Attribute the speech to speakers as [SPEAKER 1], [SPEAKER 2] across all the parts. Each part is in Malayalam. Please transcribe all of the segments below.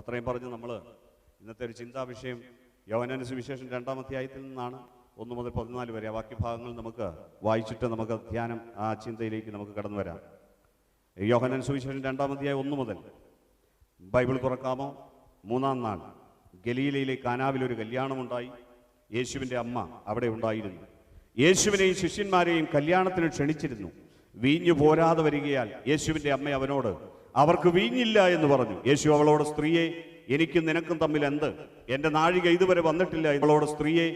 [SPEAKER 1] അത്രയും പറഞ്ഞ് നമ്മൾ ഇന്നത്തെ ഒരു ചിന്താ വിഷയം യോഹന്നാന്റെ സുവിശേഷം 2-ാം അധ്യായത്തിൽ നിന്നാണ് 1 മുതൽ 14 വരെ. ബാക്കി ഭാഗങ്ങൾ നമുക്ക് വായിച്ചിട്ട് നമുക്ക് ധ്യാനം ആ ചിന്തയിലേക്ക് നമുക്ക് കടന്നു വരാം. യോഹന്നാന്റെ സുവിശേഷം 2-ാം അധ്യായം 1 മുതൽ. ബൈബിൾ തുറക്കാമോ? 3-ാം നാൾ ഗലീലയിലെ കാനാവിലൊരു കല്യാണമുണ്ടായി. യേശുവിൻ്റെ അമ്മ അവിടെ ഉണ്ടായിരുന്നു. യേശുവിനെയും ശിഷ്യന്മാരെയും കല്യാണത്തിന് ക്ഷണിച്ചിരുന്നു. വീഞ്ഞു പോരാതെ വരികയാൽ യേശുവിൻ്റെ അമ്മ അവനോട്, അവർക്ക് വീഞ്ഞില്ല എന്ന് പറഞ്ഞു. യേശു അവളോട്, സ്ത്രീയെ, എനിക്കും നിനക്കും തമ്മിൽ എന്ത്? എൻ്റെ നാഴിക ഇതുവരെ വന്നിട്ടില്ല. അവളോട്, സ്ത്രീയെ,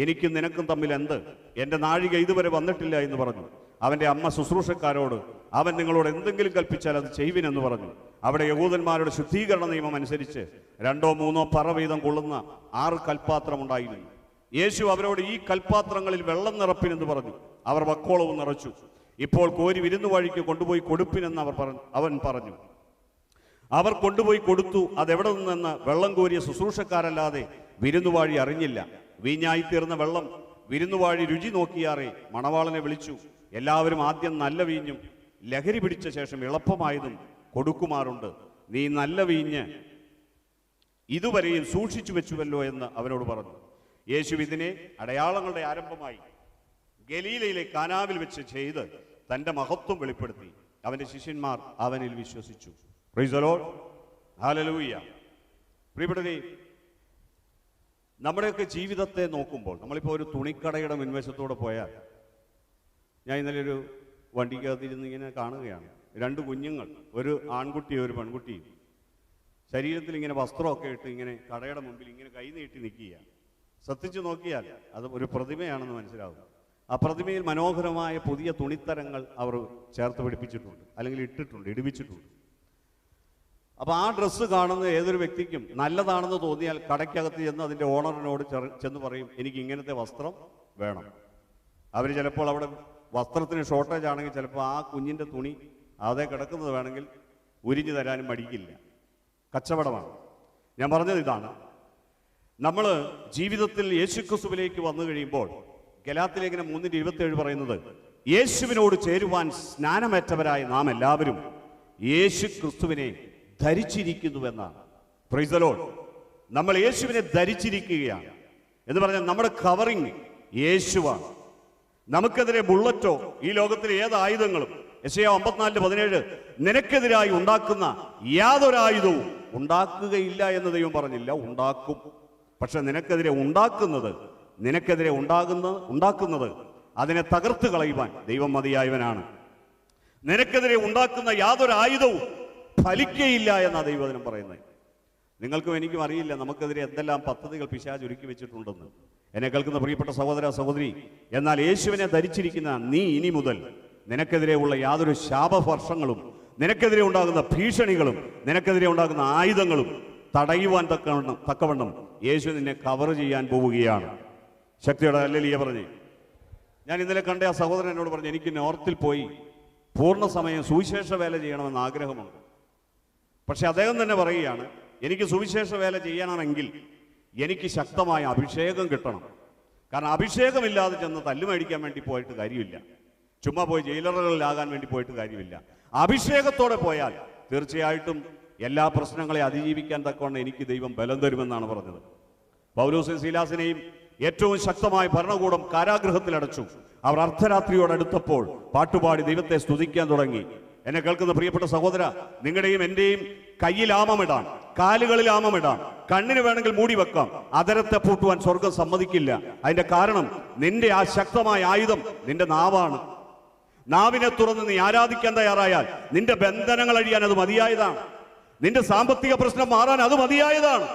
[SPEAKER 1] എനിക്കും നിനക്കും തമ്മിൽ എന്ത്? എൻ്റെ നാഴിക ഇതുവരെ വന്നിട്ടില്ല എന്ന് പറഞ്ഞു. അവൻ്റെ അമ്മ ശുശ്രൂഷക്കാരോട്, അവൻ നിങ്ങളോട് എന്തെങ്കിലും കൽപ്പിച്ചാൽ അത് ചെയ്യുവിനെന്ന് പറഞ്ഞു. അവിടെ യഹൂദന്മാരുടെ ശുദ്ധീകരണ നിയമം അനുസരിച്ച് 2-3 പറ വീതം കൊള്ളുന്ന 6 കൽപ്പാത്രം ഉണ്ടായിരുന്നു. യേശു അവരോട്, ഈ കൽപ്പാത്രങ്ങളിൽ വെള്ളം നിറപ്പിനെന്ന് പറഞ്ഞു. അവർ വക്കോളവും നിറച്ചു. ഇപ്പോൾ കോരി വിരുന്നുവാഴിക്ക് കൊണ്ടുപോയി കൊടുപ്പിനെന്ന് അവൻ പറഞ്ഞു. അവർ കൊണ്ടുപോയി കൊടുത്തു. അതെവിടെ നിന്നെന്ന് വെള്ളം കോരിയ ശുശ്രൂഷക്കാരല്ലാതെ വിരുന്നുവാഴി അറിഞ്ഞില്ല. വീഞ്ഞായി തീർന്ന വെള്ളം വിരുന്നുവാഴി രുചി നോക്കിയാറേ മണവാളനെ വിളിച്ചു. എല്ലാവരും ആദ്യം നല്ല വീഞ്ഞും ലഹരി പിടിച്ച ശേഷം എളുപ്പമായതും കൊടുക്കുമാറുണ്ട്. നീ നല്ല വീഞ്ഞ് ഇതുവരെയും സൂക്ഷിച്ചു വെച്ചുവല്ലോ എന്ന് അവനോട് പറഞ്ഞു. യേശു ഇതിനെ അടയാളങ്ങളുടെ ആരംഭമായി ഗലീലയിലെ കാനാവിൽ വെച്ച് ചെയ്ത് തൻ്റെ മഹത്വം വെളിപ്പെടുത്തി. അവൻ്റെ ശിഷ്യന്മാർ അവനിൽ വിശ്വസിച്ചു. Price the Lord, hallelujah. പ്രിയപ്പെട്ടവരെ, നമ്മുടെയൊക്കെ ജീവിതത്തെ നോക്കുമ്പോൾ നമ്മളിപ്പോൾ ഒരു തുണിക്കടയുടെ മുൻവശത്തോടെ പോയാൽ, ഞാൻ ഇന്നലെ ഒരു വണ്ടിക്കകത്തിരുന്ന് ഇങ്ങനെ കാണുകയാണ്. 2 കുഞ്ഞുങ്ങൾ, ഒരു ആൺകുട്ടിയും ഒരു പെൺകുട്ടിയും, ശരീരത്തിൽ ഇങ്ങനെ വസ്ത്രമൊക്കെ ഇട്ട് ഇങ്ങനെ കടയുടെ മുമ്പിൽ ഇങ്ങനെ കൈ നീട്ടി നിൽക്കുകയാണ്. ശ്രദ്ധിച്ചു നോക്കിയാൽ അത് ഒരു പ്രതിമയാണെന്ന് മനസ്സിലാവും. ആ പ്രതിമയിൽ മനോഹരമായ പുതിയ തുണിത്തരങ്ങൾ അവർ ചേർത്ത് പിടിപ്പിച്ചിട്ടുണ്ട്, അല്ലെങ്കിൽ ഇടിപ്പിച്ചിട്ടുണ്ട്. അപ്പോൾ ആ ഡ്രസ്സ് കാണുന്ന ഏതൊരു വ്യക്തിക്കും നല്ലതാണെന്ന് തോന്നിയാൽ കടയ്ക്കകത്ത് ചെന്ന് അതിൻ്റെ ഓണറിനോട് ചെന്ന് പറയും, എനിക്ക് ഇങ്ങനത്തെ വസ്ത്രം വേണം. അവർ ചിലപ്പോൾ അവിടെ വസ്ത്രത്തിന് ഷോർട്ടേജ് ആണെങ്കിൽ ചിലപ്പോൾ ആ കുഞ്ഞിൻ്റെ തുണി അതേ കിടക്കുന്നത് വേണമെങ്കിൽ ഉരിഞ്ഞു തരാനും മടിക്കില്ല. കച്ചവടമാണ്. ഞാൻ പറഞ്ഞത് ഇതാണ്, നമ്മൾ ജീവിതത്തിൽ യേശുക്രിസ്തുവിലേക്ക് വന്നു കഴിയുമ്പോൾ ഗലാത്യലേഖനം 3:27 പറയുന്നത്, യേശുവിനോട് ചേരുവാൻ സ്നാനമേറ്റവരായ നാം എല്ലാവരും യേശു ക്രിസ്തുവിനെ ധരിച്ചിരിക്കുന്നുവെന്നാണ്. Price the Lord. നമ്മൾ യേശുവിനെ ധരിച്ചിരിക്കുകയാണ് എന്ന് പറഞ്ഞാൽ നമ്മുടെ കവറിങ് യേശുവാണ്. നമുക്കെതിരെ ബുള്ളറ്റോ ഈ ലോകത്തിലെ ഏത് ആയുധങ്ങളും, യെശയ്യാ 54:17, നിനക്കെതിരായി ഉണ്ടാക്കുന്ന യാതൊരായുധവും ഉണ്ടാക്കുകയില്ല എന്ന് ദൈവം പറഞ്ഞില്ല, ഉണ്ടാക്കും. പക്ഷെ നിനക്കെതിരെ ഉണ്ടാക്കുന്നത് അതിനെ തകർത്ത് കളയുവാൻ ദൈവം മതിയായവനാണ്. നിനക്കെതിരെ ഉണ്ടാക്കുന്ന യാതൊരു ആയുധവും ഫലിക്കയില്ല എന്നാ ദൈവവചനം പറയുന്നത്. നിങ്ങൾക്കും എനിക്കും അറിയില്ല നമുക്കെതിരെ എന്തെല്ലാം പദ്ധതികൾ പിശാച് ഒരുക്കി വെച്ചിട്ടുണ്ടെന്ന്. എന്നെ കേൾക്കുന്ന പ്രിയപ്പെട്ട സഹോദര സഹോദരി, എന്നാൽ യേശുവിനെ ധരിച്ചിരിക്കുന്ന നീ ഇനി മുതൽ നിനക്കെതിരെ ഉള്ള യാതൊരു ശാപവർഷങ്ങളും, നിനക്കെതിരെ ഉണ്ടാകുന്ന ഭീഷണികളും, നിനക്കെതിരെ ഉണ്ടാകുന്ന ആയുധങ്ങളും തടയുവാൻ തക്കവണ്ണം യേശു നിന്നെ കവർ ചെയ്യാൻ പോവുകയാണ്. ശക്തിയോടെ ഹല്ലേലൂയ പറഞ്ഞേ. ഞാൻ ഇന്നലെ കണ്ട ആ സഹോദരൻ എന്നോട് പറഞ്ഞു, എനിക്ക് നോർത്തിൽ പോയി പൂർണ്ണസമയം സുവിശേഷ വേല ചെയ്യണമെന്ന് ആഗ്രഹമുണ്ട്. പക്ഷെ അദ്ദേഹം തന്നെ പറയുകയാണ്, എനിക്ക് സുവിശേഷ വേല ചെയ്യാനാണെങ്കിൽ എനിക്ക് ശക്തമായ അഭിഷേകം കിട്ടണം. കാരണം അഭിഷേകമില്ലാതെ ചെന്ന് തല്ലുമേടിക്കാൻ വേണ്ടി പോയിട്ട് കാര്യമില്ല, ചുമ്മാ പോയി ജയിലറുകളിലാകാൻ വേണ്ടി പോയിട്ട് കാര്യമില്ല. അഭിഷേകത്തോടെ പോയാൽ തീർച്ചയായിട്ടും എല്ലാ പ്രശ്നങ്ങളെ അതിജീവിക്കാൻ തക്കവണ്ണം എനിക്ക് ദൈവം ബലം തരുമെന്നാണ് പറഞ്ഞത്. പൗലോസും ശീലാസിനെയും ഏറ്റവും ശക്തമായ ഭരണകൂടം കാരാഗൃഹത്തിലടച്ചു. അവർ അർദ്ധരാത്രിയോടടുത്തപ്പോൾ പാട്ടുപാടി ദൈവത്തെ സ്തുതിക്കാൻ തുടങ്ങി. എന്നെ കേൾക്കുന്ന പ്രിയപ്പെട്ട സഹോദര, നിങ്ങളുടെയും എൻ്റെയും കയ്യിൽ ആമമിടാൻ, കാലുകളിൽ ആമമിടാൻ, കണ്ണിന് വേണമെങ്കിൽ മൂടി വെക്കാം, അതരത്തെ പൂട്ടുവാൻ സ്വർഗം സമ്മതിക്കില്ല. അതിന്റെ കാരണം നിന്റെ ആ ശക്തമായ ആയുധം നിന്റെ നാവാണ്. നാവിനെ തുറന്ന് നീ ആരാധിക്കാൻ തയ്യാറായാൽ നിന്റെ ബന്ധനങ്ങൾ അഴിയാൻ അത് മതിയായതാണ്. നിന്റെ സാമ്പത്തിക പ്രശ്നം മാറാൻ അത് മതിയായതാണ്.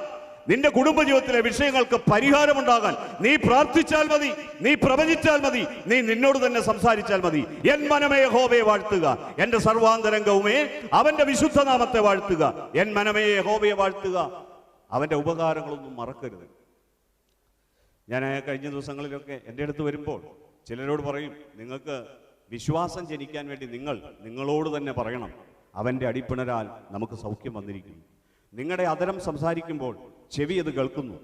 [SPEAKER 1] നിന്റെ കുടുംബജീവിതത്തിലെ വിഷയങ്ങൾക്ക് പരിഹാരമുണ്ടാകാൻ നീ പ്രാർത്ഥിച്ചാൽ മതി, നീ പ്രവചിച്ചാൽ മതി, നീ നിന്നോട് തന്നെ സംസാരിച്ചാൽ മതി. എൻ മനമേ യഹോവയെ വാഴ്ത്തുക, എന്റെ സർവാന്തരംഗവുമേ അവന്റെ വിശുദ്ധനാമത്തെ വാഴ്ത്തുക. എൻ മനമേ യഹോവയെ വാഴ്ത്തുക, അവന്റെ ഉപകാരങ്ങളൊന്നും മറക്കരുത്. ഞാൻ കഴിഞ്ഞ ദിവസങ്ങളിലൊക്കെ എൻ്റെ അടുത്ത് വരുമ്പോൾ ചിലരോട് പറയും, നിങ്ങൾക്ക് വിശ്വാസം ജനിക്കാൻ വേണ്ടി നിങ്ങളോട് തന്നെ പറയണം, അവൻ്റെ അടിപ്പിണരാൽ നമുക്ക് സൗഖ്യം വന്നിരിക്കുന്നു. നിങ്ങളുടെ അതരം സംസാരിക്കുമ്പോൾ ചെവി അത് കേൾക്കുന്നു,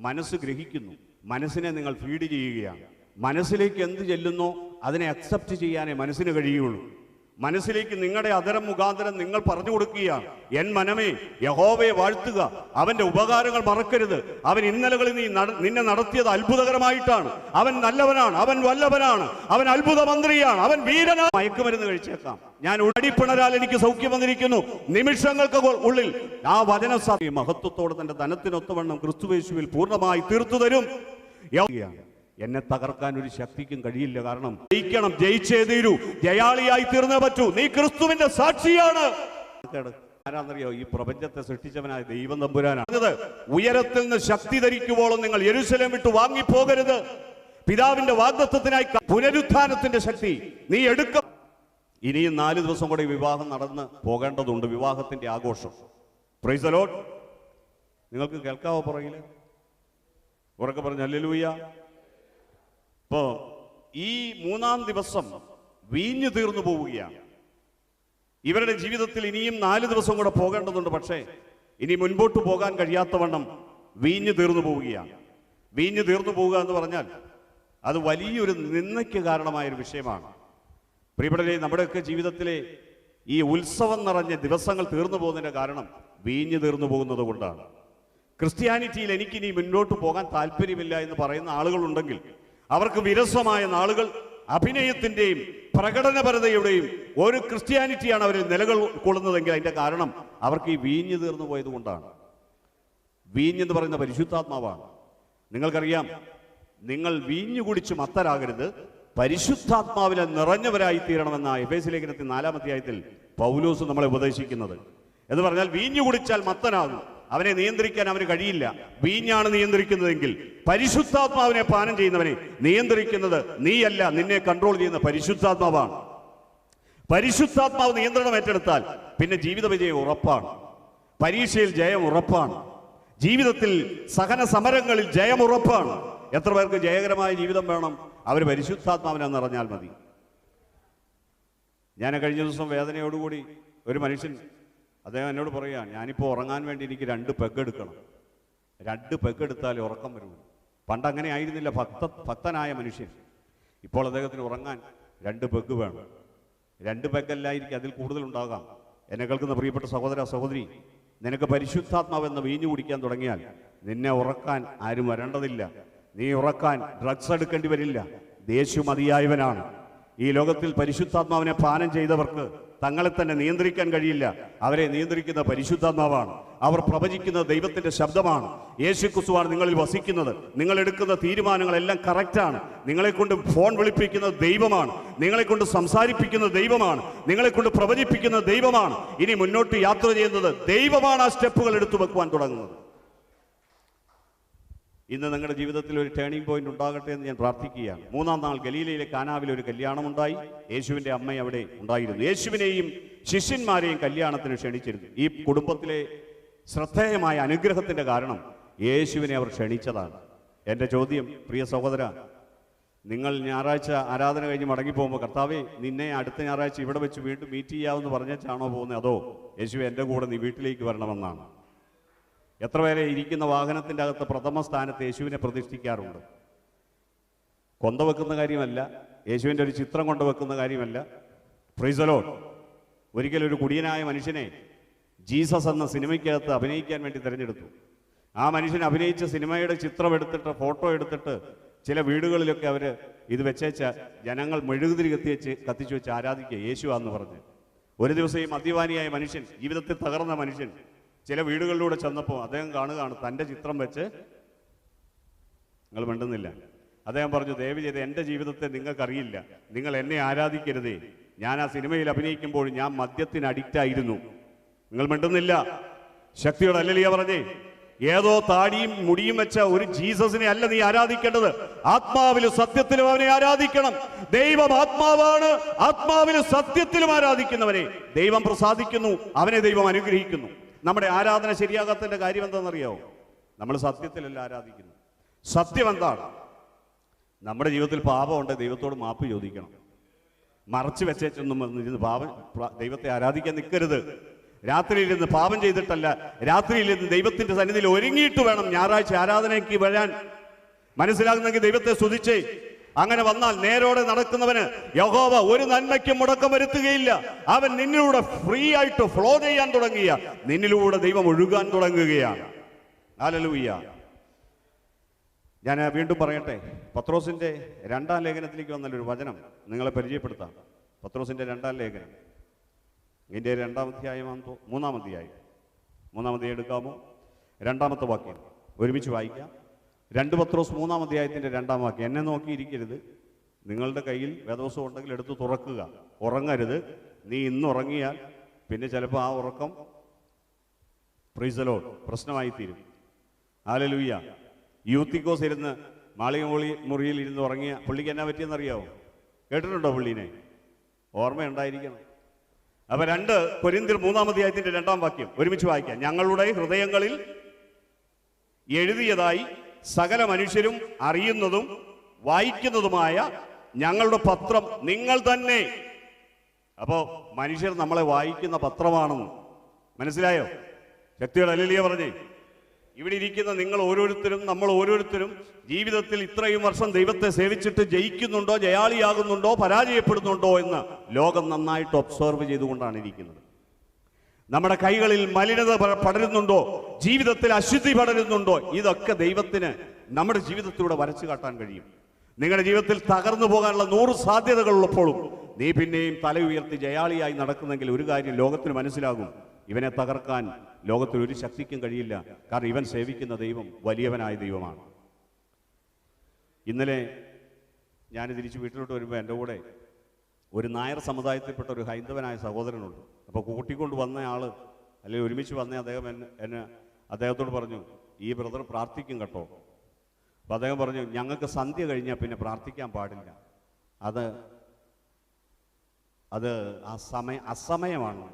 [SPEAKER 1] മനസ്സ് ഗ്രഹിക്കുന്നു. മനസ്സിനെ നിങ്ങൾ ഫീഡ് ചെയ്യുകയാണ്. മനസ്സിലേക്ക് എന്ത് ചെല്ലുന്നോ അതിനെ അക്സെപ്റ്റ് ചെയ്യാനേ മനസ്സിന് കഴിയുള്ളൂ. മനസ്സിലേക്ക് നിങ്ങളുടെ അധരം മുഖാന്തരം നിങ്ങൾ പറഞ്ഞു കൊടുക്കുകയാണ്, എൻ മനമേ യഹോവയെ വാഴ്ത്തുക, അവന്റെ ഉപകാരങ്ങൾ മറക്കരുത്. അവൻ ഇന്നലകളിൽ നിന്നെ നടത്തിയത് അത്ഭുതകരമായിട്ടാണ്. അവൻ നല്ലവനാണ്, അവൻ വല്ലവനാണ്, അവൻ അത്ഭുത മന്ത്രിയാണ്, അവൻ വീരനാണ്. മയക്കുമരുന്ന് കഴിച്ചേക്കാം, ഞാൻ ഉടടിപ്പിണരാൽ എനിക്ക് സൗഖ്യം വന്നിരിക്കുന്നു. നിമിഷങ്ങൾക്ക് ഉള്ളിൽ ആ വചന മഹത്വത്തോടെ തന്റെ ധനത്തിനൊത്തവണ്ണം ക്രിസ്തുയേശുവിൽ പൂർണ്ണമായി തീർത്തു തരും. എന്നെ തകർക്കാൻ ഒരു ശക്തിക്കും കഴിയില്ല. കാരണം ജയിക്കണം, ജയിച്ചേ തീരൂ, ജയാളിയായി തീർന്നേ പറ്റൂ. നീ ക്രിസ്തുവിന്റെ സാക്ഷിയാണ്. ആരാന്നറിയോ? ഈ പ്രപഞ്ചത്തെ സൃഷ്ടിച്ചവനായ ദൈവം തമ്പുരാനാണ്. ഉയരത്തിൽ നിന്ന് ശക്തി ധരിക്കുവോളം നിങ്ങൾ യെരൂശലേം വിട്ടു വാങ്ങിപ്പോകരുത്. പിതാവിന്റെ വാഗ്ദത്തത്തിനായി പുനരുത്ഥാനത്തിന്റെ ശക്തി നീ എടുക്ക. ഇനിയും 4 ദിവസം കൂടെ വിവാഹം നടന്ന് പോകേണ്ടതുണ്ട്, വിവാഹത്തിന്റെ ആഘോഷം. Price the Lord. നിങ്ങൾക്ക് കേൾക്കാവോ? പുറകില് ഉറക്കെ പറഞ്ഞ ഹല്ലേലൂയ. ഇപ്പോ ഈ 3-ാം ദിവസം വീഞ്ഞു തീർന്നു പോവുകയാണ്. ഇവരുടെ ജീവിതത്തിൽ ഇനിയും 4 ദിവസം കൂടെ പോകേണ്ടതുണ്ട്. പക്ഷേ ഇനി മുൻപോട്ട് പോകാൻ കഴിയാത്തവണ്ണം വീഞ്ഞു തീർന്നു പോവുകയാണ്. വീഞ്ഞു തീർന്നു പോവുക എന്ന് പറഞ്ഞാൽ അത് വലിയൊരു നിന്ദയ്ക്ക് കാരണമായൊരു വിഷയമാണ്. പ്രിയപ്പെട്ടവരെ, നമ്മുടെയൊക്കെ ജീവിതത്തിലെ ഈ ഉത്സവം നിറഞ്ഞ ദിവസങ്ങൾ തീർന്നു പോകുന്നതിന്റെ കാരണം വീഞ്ഞു തീർന്നു പോകുന്നത് കൊണ്ടാണ്. ക്രിസ്ത്യാനിറ്റിയിൽ എനിക്കിനി മുന്നോട്ട് പോകാൻ താല്പര്യമില്ല എന്ന് പറയുന്ന ആളുകളുണ്ടെങ്കിൽ അവർക്ക് വിരസമായ നാളുകൾ അഭിനയത്തിന്റെയും പ്രകടനപരതയുടെയും ഒരു ക്രിസ്ത്യാനിറ്റിയാണ് അവരിൽ നിലകൊള്ളുന്നതെങ്കിൽ അതിന്റെ കാരണം അവർക്ക് ഈ വീഞ്ഞു തീർന്നു പോയത് കൊണ്ടാണ്. വീഞ്ഞെന്ന് പറയുന്ന പരിശുദ്ധാത്മാവാണ്. നിങ്ങൾക്കറിയാം, നിങ്ങൾ വീഞ്ഞു കുടിച്ച് മത്തരാകരുത്, പരിശുദ്ധാത്മാവിലെ നിറഞ്ഞവരായി തീരണമെന്ന എഫേസ്യ ലേഖനത്തിൽ 4-ാം അധ്യായത്തിൽ പൗലോസ് നമ്മളെ ഉപദേശിക്കുന്നത്. എന്ന് പറഞ്ഞാൽ വീഞ്ഞു കുടിച്ചാൽ മത്തനാകും, അവനെ നിയന്ത്രിക്കാൻ അവന് കഴിയില്ല. വീഞ്ഞാണ് നിയന്ത്രിക്കുന്നതെങ്കിൽ പരിശുദ്ധാത്മാവിനെ പാനം ചെയ്യുന്നവനെ നിയന്ത്രിക്കുന്നത് നീയല്ല, നിന്നെ കൺട്രോൾ ചെയ്യുന്ന പരിശുദ്ധാത്മാവാണ്. പരിശുദ്ധാത്മാവ് നിയന്ത്രണം ഏറ്റെടുത്താൽ പിന്നെ ജീവിത വിജയം ഉറപ്പാണ്, പരീക്ഷയിൽ ജയം ഉറപ്പാണ്, ജീവിതത്തിൽ സഹന സമരങ്ങളിൽ ജയം ഉറപ്പാണ്. എത്ര പേർക്ക് ജയകരമായ ജീവിതം വേണം? അവർ പരിശുദ്ധാത്മാവിനെ നിറഞ്ഞാൽ മതി. ഞാൻ കഴിഞ്ഞ ദിവസം വേദനയോടുകൂടി ഒരു മനുഷ്യൻ, അദ്ദേഹം എന്നോട് പറയാ, ഞാനിപ്പോൾ ഉറങ്ങാൻ വേണ്ടി എനിക്ക് 2 പെഗ് എടുക്കണം. 2 പെഗ് എടുത്താലേ ഉറക്കം വരുള്ളൂ. പണ്ട് അങ്ങനെ ആയിരുന്നില്ല ഭക്തനായ മനുഷ്യൻ. ഇപ്പോൾ അദ്ദേഹത്തിന് ഉറങ്ങാൻ 2 പെഗ് വേണം. 2 പെഗ്ഗല്ലായിരിക്കും, അതിൽ കൂടുതലുണ്ടാകാം. എന്നെ കേൾക്കുന്ന പ്രിയപ്പെട്ട സഹോദര സഹോദരി, നിനക്ക് പരിശുദ്ധാത്മാവെന്ന് വീഞ്ഞു കുടിക്കാൻ തുടങ്ങിയാൽ നിന്നെ ഉറക്കാൻ ആരും വരേണ്ടതില്ല. നീ ഉറക്കാൻ ഡ്രഗ്സ് എടുക്കേണ്ടി വരില്ല. യേശു മതിയായവനാണ്. ഈ ലോകത്തിൽ പരിശുദ്ധാത്മാവിനെ പാനം ചെയ്തവർക്ക് തങ്ങളെ തന്നെ നിയന്ത്രിക്കാൻ കഴിയില്ല. അവരെ നിയന്ത്രിക്കുന്ന പരിശുദ്ധാത്മാവാണ്. അവർ പ്രവചിക്കുന്ന ദൈവത്തിന്റെ ശബ്ദമാണ്. യേശു ക്രിസ്തുവാണ് നിങ്ങളിൽ വസിക്കുന്നത്. നിങ്ങൾ എടുക്കുന്ന തീരുമാനങ്ങളെല്ലാം കറക്റ്റാണ്. നിങ്ങളെ കൊണ്ട് ഫോൺ വിളിപ്പിക്കുന്ന ദൈവമാണ്, നിങ്ങളെ കൊണ്ട് സംസാരിപ്പിക്കുന്ന ദൈവമാണ്, നിങ്ങളെ കൊണ്ട് പ്രവചിപ്പിക്കുന്ന ദൈവമാണ്. ഇനി മുന്നോട്ട് യാത്ര ചെയ്യുന്നത് ദൈവമാണ്. ആ സ്റ്റെപ്പുകൾ എടുത്തു വെക്കുവാൻ തുടങ്ങുന്നത്. ഇന്ന് നിങ്ങളുടെ ജീവിതത്തിൽ ഒരു ടേണിംഗ് പോയിന്റ് ഉണ്ടാകട്ടെ എന്ന് ഞാൻ പ്രാർത്ഥിക്കുകയാണ്. 3-ാം നാൾ ഗലീലയിലെ കാനാവിൽ ഒരു കല്യാണമുണ്ടായി. യേശുവിന്റെ അമ്മ അവിടെ ഉണ്ടായിരുന്നു. യേശുവിനെയും ശിഷ്യന്മാരെയും കല്യാണത്തിന് ക്ഷണിച്ചിരുന്നു. ഈ കുടുംബത്തിലെ ശ്രദ്ധേയമായ അനുഗ്രഹത്തിന്റെ കാരണം യേശുവിനെ അവർ ക്ഷണിച്ചതാണ്. എൻ്റെ ചോദ്യം, പ്രിയ സഹോദര, നിങ്ങൾ ഞായറാഴ്ച ആരാധന കഴിഞ്ഞ് മടങ്ങിപ്പോകുമ്പോൾ, കർത്താവേ നിന്നെ അടുത്ത ഞായറാഴ്ച ഇവിടെ വെച്ച് വീണ്ടും മീറ്റ് ചെയ്യാമെന്ന് പറഞ്ഞാണോ പോകുന്നത്, അതോ യേശുവേ എൻ്റെ കൂടെ നീ വീട്ടിലേക്ക് വരണമെന്നാണ്? എത്ര പേരെ ഇരിക്കുന്ന വാഹനത്തിൻ്റെ അകത്ത് പ്രഥമ സ്ഥാനത്ത് യേശുവിനെ പ്രതിഷ്ഠിക്കാറുണ്ട്? കൊന്ത വെക്കുന്ന കാര്യമല്ല, യേശുവിൻ്റെ ഒരു ചിത്രം കൊണ്ട് വെക്കുന്ന കാര്യമല്ല. Praise the lord. ഒരിക്കലൊരു കുടിയനായ മനുഷ്യനെ ജീസസ് എന്ന സിനിമയ്ക്കകത്ത് അഭിനയിക്കാൻ വേണ്ടി തിരഞ്ഞെടുത്തു. ആ മനുഷ്യൻ അഭിനയിച്ച സിനിമയുടെ ചിത്രം എടുത്തിട്ട്, ഫോട്ടോ എടുത്തിട്ട് ചില വീടുകളിലൊക്കെ അവർ ഇത് വെച്ചേച്ച ജനങ്ങൾ മെഴുകുതിരി കത്തിച്ചു വെച്ച് ആരാധിക്കുക യേശുവാന്ന് പറഞ്ഞ്. ഒരു ദിവസം ഈ മദ്യപാനിയായ മനുഷ്യൻ, ജീവിതത്തിൽ തകർന്ന മനുഷ്യൻ, ചില വീടുകളിലൂടെ ചെന്നപ്പോൾ അദ്ദേഹം കാണുകയാണ് തൻ്റെ ചിത്രം വെച്ച്. നിങ്ങൾ മിണ്ടുന്നില്ല. അദ്ദേഹം പറഞ്ഞു, ദയവ് ചെയ്ത് എൻ്റെ ജീവിതത്തെ നിങ്ങൾക്കറിയില്ല, നിങ്ങൾ എന്നെ ആരാധിക്കരുതേ. ഞാൻ ആ സിനിമയിൽ അഭിനയിക്കുമ്പോൾ ഞാൻ മദ്യത്തിന് അഡിക്റ്റായിരുന്നു. നിങ്ങൾ മിണ്ടുന്നില്ല. ശക്തിയോടെ ഹല്ലേലൂയ പറഞ്ഞേ. ഏതോ താടിയും മുടിയും വെച്ച ഒരു ജീസസിനെ അല്ല നീ ആരാധിക്കേണ്ടത്. ആത്മാവിലും സത്യത്തിലും അവനെ ആരാധിക്കണം. ദൈവം ആത്മാവാണ്. ആത്മാവിലും സത്യത്തിലും ആരാധിക്കുന്നവനെ ദൈവം പ്രസാദിക്കുന്നു, അവനെ ദൈവം അനുഗ്രഹിക്കുന്നു. നമ്മുടെ ആരാധന ശരിയാകാത്തതിന്റെ കാര്യം എന്താണെന്നറിയാവോ? നമ്മൾ സത്യത്തിലല്ല ആരാധിക്കുന്നു. സത്യം എന്താണ്? നമ്മുടെ ജീവിതത്തിൽ പാപമുണ്ട്, ദൈവത്തോട് മാപ്പ് ചോദിക്കണം. മറച്ചു വെച്ചൊന്നും ദൈവത്തെ ആരാധിക്കാൻ നിൽക്കരുത്. രാത്രിയിലിരുന്ന് പാപം ചെയ്തിട്ടല്ല, രാത്രിയിലിരുന്ന് ദൈവത്തിന്റെ സന്നിധിയിൽ ഒരുങ്ങിയിട്ട് വേണം ഞായറാഴ്ച ആരാധനയ്ക്ക് വരാൻ. മനസ്സിലാകുന്നെങ്കിൽ ദൈവത്തെ സ്തുതിച്ചേ. അങ്ങനെ വന്നാൽ നേരോടെ നടക്കുന്നവന് യഹോവ ഒരു നന്മയ്ക്കും മുടക്കം വരുത്തുകയില്ല. അവൻ നിന്നിലൂടെ ഫ്രീ ആയിട്ട് ഫ്ലോ ചെയ്യാൻ തുടങ്ങിയ, നിന്നിലൂടെ ദൈവം ഒഴുകാൻ തുടങ്ങുകയാണ്. ഹല്ലേലൂയ. ഞാൻ വീണ്ടും പറയട്ടെ, പത്രോസിന്റെ 2-ാം ലേഖനത്തിലേക്ക് വന്നൊരു വചനം നിങ്ങളെ പരിചയപ്പെടുത്താം. പത്രോസിന്റെ 2-ാം ലേഖനം, ഇതിന്റെ 2-ാം അധ്യായമാണെന്നോ 3-ാം അധ്യായം. 3-ാം അധ്യായം എടുക്കാമോ? 2-ാമത്തെ വാക്യം ഒരുമിച്ച് വായിക്കാം. 2 പത്രോസ് 3-ാം അധ്യായത്തിന്റെ 2-ാം വാക്യം. എന്നെ നോക്കിയിരിക്കരുത്, നിങ്ങളുടെ കയ്യിൽ വേദപുസ്തകം ഉണ്ടെങ്കിൽ എടുത്ത് തുറക്കുക. ഉറങ്ങരുത്. നീ ഇന്ന് ഉറങ്ങിയാൽ പിന്നെ ചിലപ്പോൾ ആ ഉറക്കം പ്രൈസ് ദി ലോർഡ് പ്രശ്നമായി തീരും. ഹല്ലേലൂയ. യൂത്തിക്കോസ് ഇരുന്ന് മാളിക മുറിയിൽ ഇരുന്ന് ഉറങ്ങിയ പുള്ളിക്ക് എന്നാ പറ്റിയെന്നറിയാവോ? കേട്ടിട്ടുണ്ടോ പുള്ളീനെ? ഓർമ്മയുണ്ടായിരിക്കണം. അപ്പൊ 2 കൊരിന്ത്യർ 3-ാം അധ്യായത്തിന്റെ 2-ാം വാക്യം ഒരുമിച്ച് വായിക്കാം. ഞങ്ങളുടെ ഹൃദയങ്ങളിൽ എഴുതിയതായി സകല മനുഷ്യരും അറിയുന്നതും വായിക്കുന്നതുമായ ഞങ്ങളുടെ പത്രം നിങ്ങൾ തന്നെ. അപ്പോ മനുഷ്യർ നമ്മളെ വായിക്കുന്ന പത്രമാണെന്ന് മനസ്സിലായോ? ശക്തിയുടെ ഹല്ലേലൂയ പറഞ്ഞേ. ഇവിടെ ഇരിക്കുന്ന നിങ്ങൾ ഓരോരുത്തരും, നമ്മൾ ഓരോരുത്തരും ജീവിതത്തിൽ ഇത്രയും വർഷം ദൈവത്തെ സേവിച്ചിട്ട് ജയിക്കുന്നുണ്ടോ, ജയാളിയാകുന്നുണ്ടോ, പരാജയപ്പെടുന്നുണ്ടോ എന്ന് ലോകം നന്നായിട്ട് ഒബ്സർവ് ചെയ്തുകൊണ്ടാണ് ഇരിക്കുന്നത്. നമ്മുടെ കൈകളിൽ മലിനത പടരുന്നുണ്ടോ, ജീവിതത്തിൽ അശുദ്ധി പടരുന്നുണ്ടോ, ഇതൊക്കെ ദൈവത്തിന് നമ്മുടെ ജീവിതത്തിലൂടെ വരച്ചു കാട്ടാൻ കഴിയും. നിങ്ങളുടെ ജീവിതത്തിൽ തകർന്നു പോകാനുള്ള 100 സാധ്യതകളുള്ളപ്പോഴും നീ പിന്നെയും തല ഉയർത്തി ജയാളിയായി നടക്കുന്നെങ്കിൽ ഒരു കാര്യം ലോകത്തിന് മനസ്സിലാകും: ഇവനെ തകർക്കാൻ ലോകത്തിൽ ഒരു ശക്തിക്കും കഴിയില്ല. കാരണം ഇവൻ സേവിക്കുന്ന ദൈവം വലിയവനായ ദൈവമാണ്. ഇന്നലെ ഞാൻ തിരിച്ച് വീട്ടിലോട്ട് വരുമ്പോൾ എൻ്റെ കൂടെ ഒരു നായർ സമുദായത്തിൽപ്പെട്ട ഒരു ഹൈന്ദവനായ സഹോദരനുണ്ട്. അപ്പോൾ കൂട്ടിക്കൊണ്ട് വന്ന ആള്, അല്ലെങ്കിൽ ഒരുമിച്ച് വന്ന അദ്ദേഹം എന്നെ അദ്ദേഹത്തോട് പറഞ്ഞു, ഈ ബ്രദർ പ്രാർത്ഥിക്കും കേട്ടോ. അപ്പം അദ്ദേഹം പറഞ്ഞു, ഞങ്ങൾക്ക് സന്ധ്യ കഴിഞ്ഞാൽ പിന്നെ പ്രാർത്ഥിക്കാൻ പാടില്ല, അത് അസമയമാണ്.